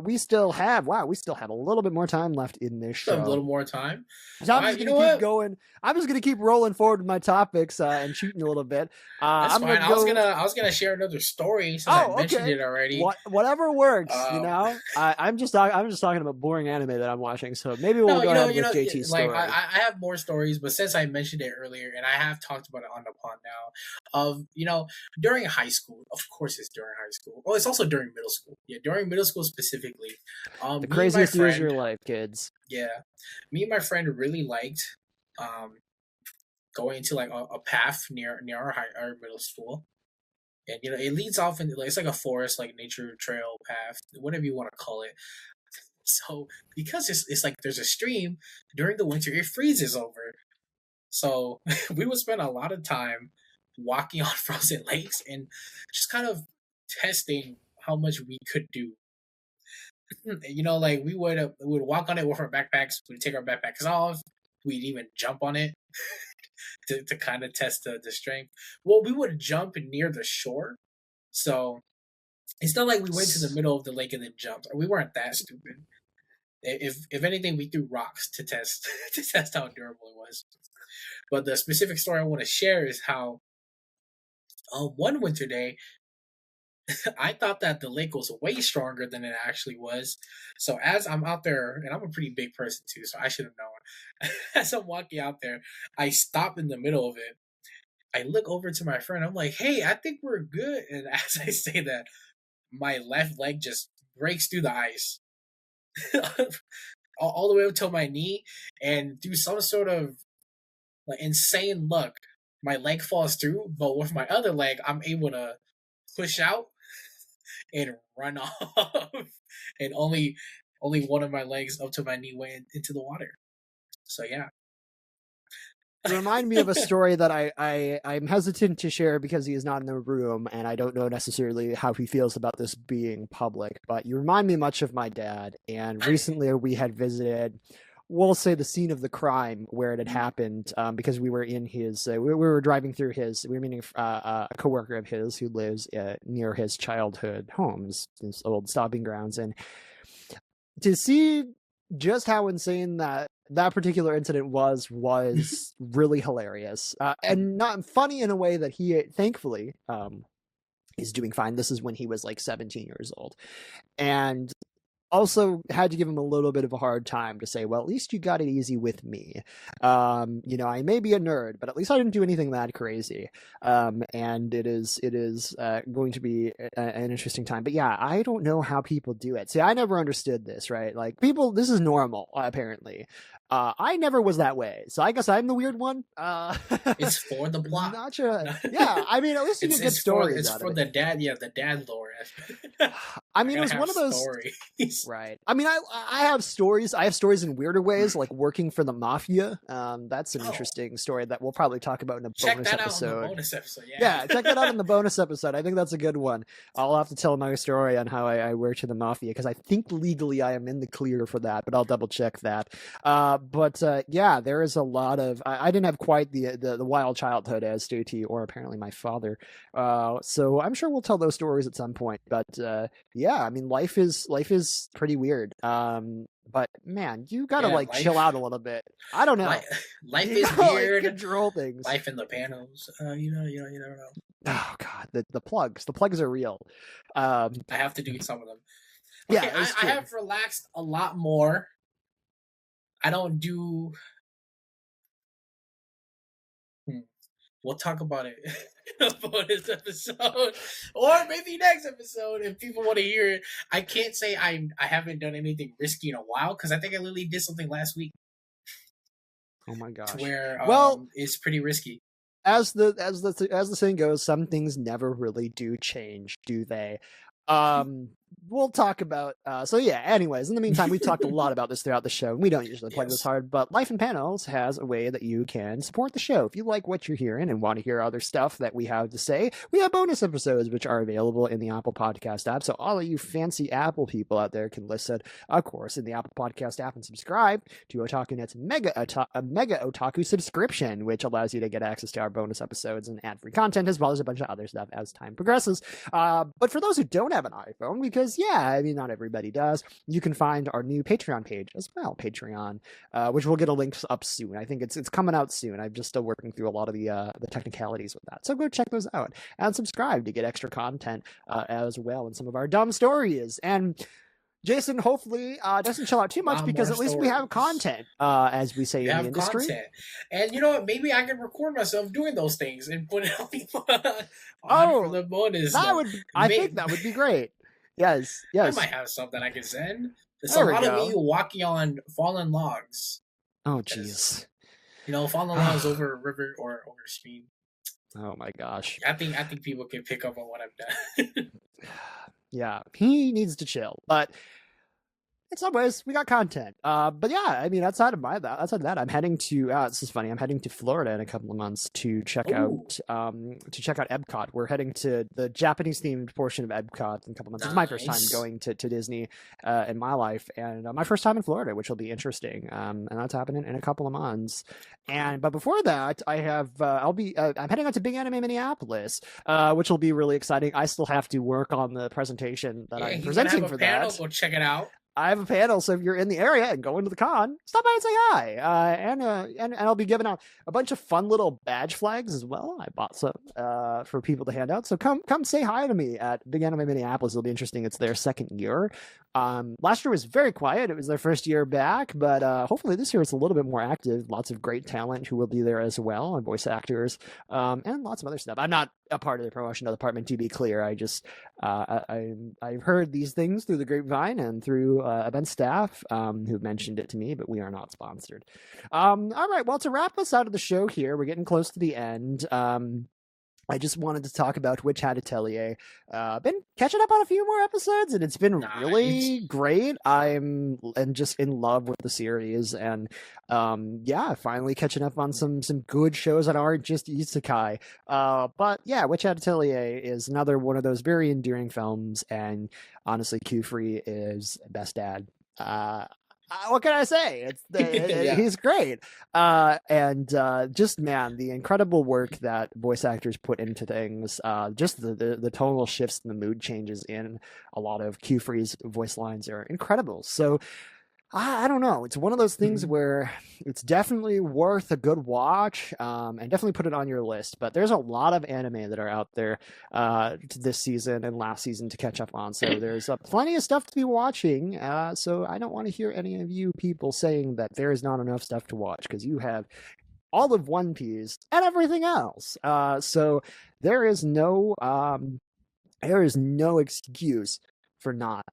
we still have a little bit more time left in this show. A little more time. So I'm just gonna keep going. I'm just gonna keep rolling forward with my topics and shooting a little bit. That's fine. I was gonna share another story since I mentioned it already. Whatever works, I'm just talking about boring anime that I'm watching. So maybe we'll go ahead with JT's story. Like I have more stories, but since I mentioned it earlier, and I have talked about it on the pod now, of during high school. Of course, it's during high school. Well, it's also during middle school. Yeah, during middle school specifically. The craziest years of your life, kids. Yeah, me and my friend really liked going to like a path near our middle school, and it leads off into it's like a forest, like nature trail path, whatever you want to call it. So because it's like there's a stream during the winter, it freezes over. So we would spend a lot of time walking on frozen lakes and just kind of testing how much we could do. Like we would walk on it with our backpacks. We'd take our backpacks off. We'd even jump on it to kind of test the strength. Well, we would jump near the shore, so it's not like we went to the middle of the lake and then jumped. We weren't that stupid. If anything, we threw rocks to test how durable it was. But the specific story I want to share is how one winter day, I thought that the lake was way stronger than it actually was. So as I'm out there, and I'm a pretty big person too, so I should have known. As I'm walking out there, I stop in the middle of it. I look over to my friend. I'm like, "Hey, I think we're good." And as I say that, my left leg just breaks through the ice, all the way up to my knee, and through some sort of like insane luck, my leg falls through. But with my other leg, I'm able to push out and run off, and only one of my legs up to my knee went into the water. So yeah. It reminded me of a story that I'm hesitant to share because he is not in the room and I don't know necessarily how he feels about this being public, but you remind me much of my dad. And recently we had visited, we'll say, the scene of the crime where it had happened, because we were in his, we were driving through we were meeting a coworker of his who lives near his childhood homes, his old stomping grounds. And to see just how insane that particular incident was really hilarious, and not funny in a way that he thankfully is doing fine. This is when he was like 17 years old, and also had to give him a little bit of a hard time to say, well, at least you got it easy with me. I may be a nerd, but at least I didn't do anything that crazy. And it is going to be an interesting time. But yeah, I don't know how people do it. See, I never understood this, right? Like people, this is normal, apparently. I never was that way, so I guess I'm the weird one. It's for the plot. Not sure. Yeah, I mean, at least you get good stories. It's for the dad. Yeah, the dad lore. I mean, it was one of those stories. Right. I mean, I have stories. I have stories in weirder ways, like working for the mafia. That's an interesting story that we'll probably talk about in a bonus episode. Yeah, check that out in the bonus episode. I think that's a good one. I'll have to tell my story on how I worked for the mafia, because I think legally I am in the clear for that, but I'll double check that. But yeah, there is a lot of. I didn't have quite the wild childhood as JT, or apparently my father. So I'm sure we'll tell those stories at some point. But yeah, I mean, life is pretty weird. But man, you gotta chill out a little bit. I don't know. Life is weird. Control things. Life in the panels. You never know. Oh god, the plugs. The plugs are real. I have to do some of them. Okay, yeah, I have relaxed a lot more. I don't do. We'll talk about it in a bonus episode, or maybe next episode if people want to hear it. I can't say I haven't done anything risky in a while, because I think I literally did something last week. Oh my gosh! Where it's pretty risky. As the saying goes, some things never really do change, do they? We'll talk about so yeah, anyways, in the meantime, we've talked a lot about this throughout the show, and we don't usually plug this hard, but Life in Panels has a way that you can support the show. If you like what you're hearing and want to hear other stuff that we have to say, we have bonus episodes which are available in the Apple Podcast app, so all of you fancy Apple people out there can listen, of course, in the Apple Podcast app, and subscribe to OtakuNet's mega otaku subscription, which allows you to get access to our bonus episodes and ad-free content, as well as a bunch of other stuff as time progresses. But for those who don't have an iPhone, because yeah, I mean, not everybody does, you can find our new Patreon page as well, Patreon, which we'll get a link up soon. I think it's coming out soon. I'm just still working through a lot of the technicalities with that, so go check those out and subscribe to get extra content as well, and some of our dumb stories. And Jason hopefully doesn't chill out too much, because at least we have content, as we say in the industry. Content. And you know what? Maybe I can record myself doing those things and put it on for the bonus. I think that would be great. Yes. I might have something I can send. There's a lot of me walking on fallen logs. Oh, jeez. Fallen logs over a river or over a stream. Oh my gosh. I think people can pick up on what I've done. Yeah, he needs to chill, but in some ways we got content. But yeah, I mean, outside of that, I'm heading to this is funny, I'm heading to Florida in a couple of months to check out Epcot. We're heading to the Japanese themed portion of Epcot in a couple of months. Nice. It's my first time going to Disney in my life, and my first time in Florida, which will be interesting. And that's happening in a couple of months. But before that, I have I'm heading out to Big Anime Minneapolis, which will be really exciting. I still have to work on the presentation that I'm presenting for that. Go check it out. I have a panel, so if you're in the area and going to the con, stop by and say hi. And I'll be giving out a bunch of fun little badge flags as well. I bought some for people to hand out. So come say hi to me at Big Anime Minneapolis. It'll be interesting. It's their second year. Last year was very quiet. It was their first year back, but hopefully this year it's a little bit more active. Lots of great talent who will be there as well, and voice actors, and lots of other stuff. I'm not a part of the promotional department, to be clear. I just I've heard these things through the grapevine and through event staff who've mentioned it to me, but we are not sponsored. All right, well, to wrap us out of the show here, we're getting close to the end. I just wanted to talk about Witch Hat Atelier. Been catching up on a few more episodes, and it's been really great. I'm just in love with the series, and finally catching up on some good shows that aren't just isekai. But yeah, Witch Hat Atelier is another one of those very endearing films, and honestly, Q-Free is best dad. What can I say? He's great. Just, man, the incredible work that voice actors put into things, just the tonal shifts and the mood changes in a lot of Q-Free's voice lines are incredible. So I don't know. It's one of those things where it's definitely worth a good watch, and definitely put it on your list. But there's a lot of anime that are out there this season and last season to catch up on. So there's plenty of stuff to be watching. So I don't want to hear any of you people saying that there is not enough stuff to watch, because you have all of One Piece and everything else. So there is no excuse for not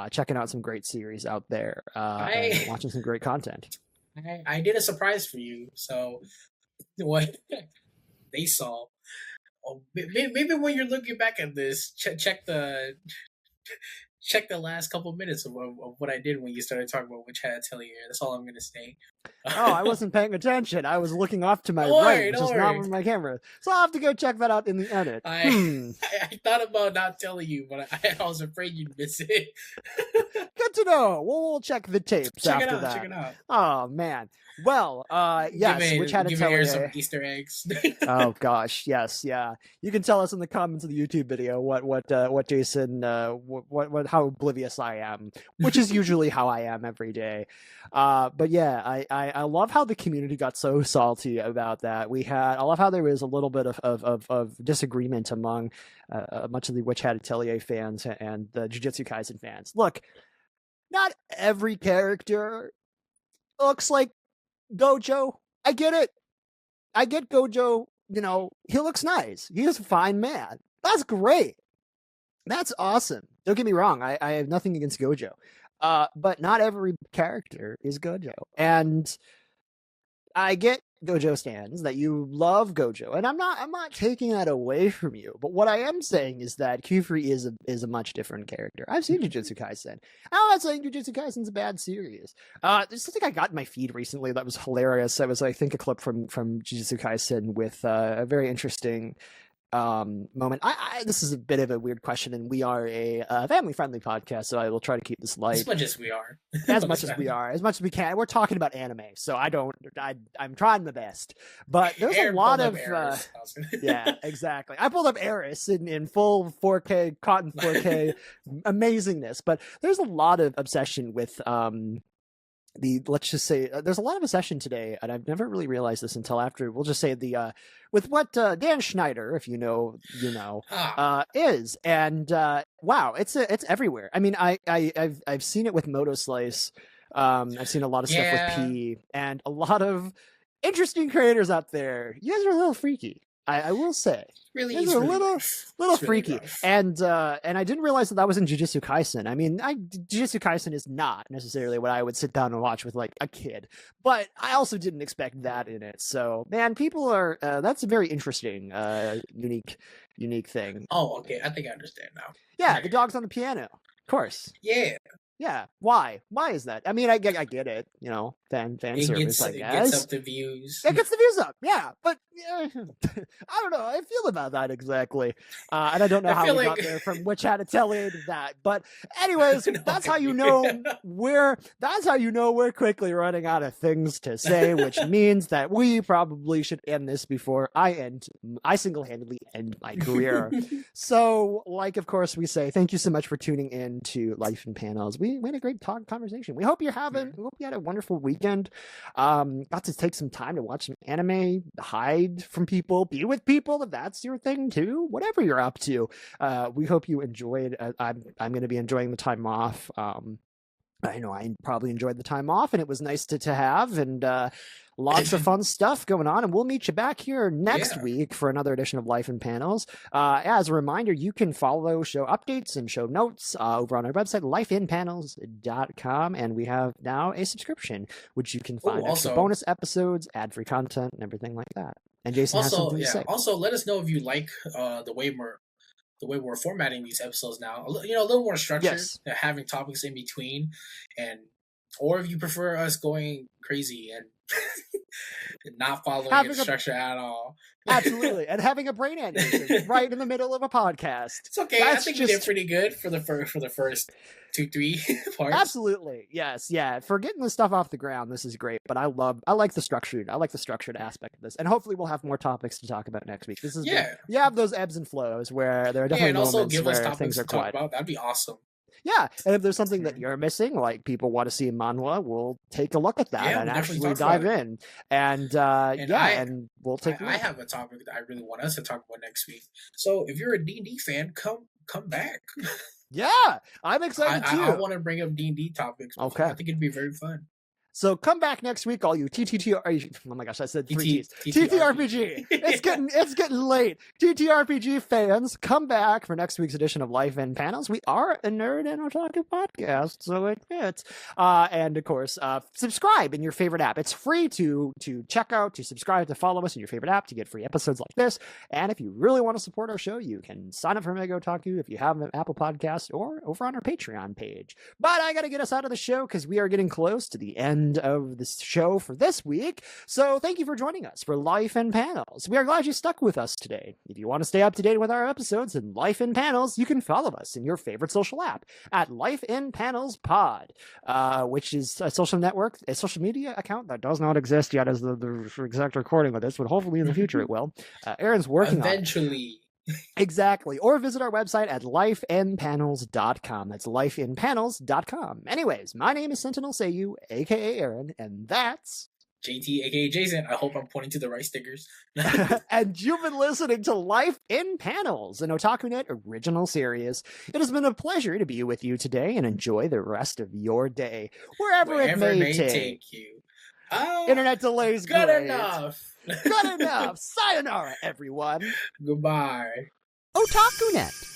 checking out some great series out there and watching some great content. I did a surprise for you. So what they saw. Oh, maybe when you're looking back at this, check the last couple minutes of what I did when you started talking about which had Atelier. That's all I'm gonna say. Oh, I wasn't paying attention. I was looking off to my right, which is not with my camera. So I'll have to go check that out in the edit. I thought about not telling you, but I was afraid you'd miss it. Good to know. We'll check the tapes after that. Check it out. Oh man. Well, yes, which had Atelier. Some Easter eggs. Oh gosh, yes, yeah. You can tell us in the comments of the YouTube video what Jason what how oblivious I am, which is usually how I am every day. But yeah, I love how the community got so salty about that. I love how there was a little bit of disagreement among much of the Witch Hat Atelier fans and the Jujutsu Kaisen fans. Look, not every character looks like Gojo. I get it. I get Gojo. You know, he looks nice. He's a fine man. That's great. That's awesome. Don't get me wrong. I have nothing against Gojo. But not every character is Gojo. And I get Gojo stands that you love Gojo, and I'm not taking that away from you. But what I am saying is that Kufri is a much different character. I've seen Jujutsu Kaisen. I'm not saying Jujutsu Kaisen's a bad series. There's something I got in my feed recently that was hilarious. It was, I think, a clip from Jujutsu Kaisen with a very interesting moment. This is a bit of a weird question, and we are a family-friendly podcast, so I will try to keep this light. As much as we are. As much as we can. We're talking about anime, so I'm trying my best. But there's a lot of yeah, exactly. I pulled up Eris in full 4K, cotton 4K amazingness, but there's a lot of obsession with let's just say there's a lot of obsession today, and I've never really realized this until after. We'll just say with what Dan Schneider, if you know, is, and wow, it's everywhere. I mean, I've seen it with Moto Slice. I've seen a lot of stuff with P, and a lot of interesting creators out there. You guys are a little freaky. I will say, really, it's a little freaky, and I didn't realize that was in Jujutsu Kaisen. I mean, Jujutsu Kaisen is not necessarily what I would sit down and watch with like a kid, but I also didn't expect that in it. So, man, people are that's a very interesting, unique thing. Oh, okay, I think I understand now. Yeah, the dog's on the piano, of course. Yeah. Why? Why is that? I mean, I get it. You know, fan service. I guess it gets up the views. It gets the views up. Yeah, but I don't know how I feel about that exactly, and I don't know how we got there from Witch Hat Atelier to that. But anyways, that's how you know we're quickly running out of things to say, which means that we probably should end this before I single-handedly end my career. So, of course, we say thank you so much for tuning in to Life in Panels. We had a great conversation. We hope you had a wonderful weekend. Got to take some time to watch some anime, hide from people, be with people if that's your thing too. Whatever you're up to, we hope you enjoyed. I'm going to be enjoying the time off. I know I probably enjoyed the time off, and it was nice to have, and lots of fun stuff going on. And we'll meet you back here next week for another edition of Life in Panels. As a reminder, you can follow show updates and show notes over on our website, lifeinpanels.com, and we have now a subscription, which you can find extra bonus episodes, ad-free content, and everything like that. And Jason has something to say. Also, let us know if you like the way we're formatting these episodes now. A little more structured, having topics in between, or if you prefer us going crazy and not following the structure at all. Absolutely, and having a brain aneurysm right in the middle of a podcast. It's okay. I think we did pretty good for the first 2-3 parts. Absolutely, yes, yeah. For getting the stuff off the ground, this is great. But I like the structured aspect of this, and hopefully we'll have more topics to talk about next week. This is you have those ebbs and flows where there are definitely moments where things are quiet. That'd be awesome. Yeah, and if there's something that you're missing, like people want to see manhwa, we'll take a look at that and actually dive in. And and we'll take. I have a topic that I really want us to talk about next week. So if you're a D&D fan, come back. Yeah, I'm excited too. I want to bring up D&D topics. Okay, I think it'd be very fun. So come back next week, all you TTRPG. Oh my gosh, I said three T's. TTRPG. It's getting late. TTRPG fans, come back for next week's edition of Life in Panels. We are a nerd and otaku podcast, so it fits. And of course, subscribe in your favorite app. It's free to check out, to subscribe, to follow us in your favorite app to get free episodes like this. And if you really want to support our show, you can sign up for Mega Otaku if you have an Apple Podcast or over on our Patreon page. But I got to get us out of the show because we are getting close to the end of the show for this week. So thank you for joining us for Life in Panels. We are glad you stuck with us today. If you want to stay up to date with our episodes and Life in Panels, you can follow us in your favorite social app at Life in Panels Pod, which is a social network, a social media account that does not exist yet as the exact recording of this, but hopefully in the future it will. Aaron's working eventually. Exactly. Or visit our website at lifeinpanels.com. That's lifeinpanels.com. Anyways, my name is SentinelSeiyu, aka Aaron, and that's JT, aka Jason. I hope I'm pointing to the right stickers. And you've been listening to Life in Panels, an OtakuNET Original Series. It has been a pleasure to be with you today, and enjoy the rest of your day, wherever it may take you. Internet delays. Good great. enough. Good enough. Sayonara, everyone. Goodbye. OtakuNET.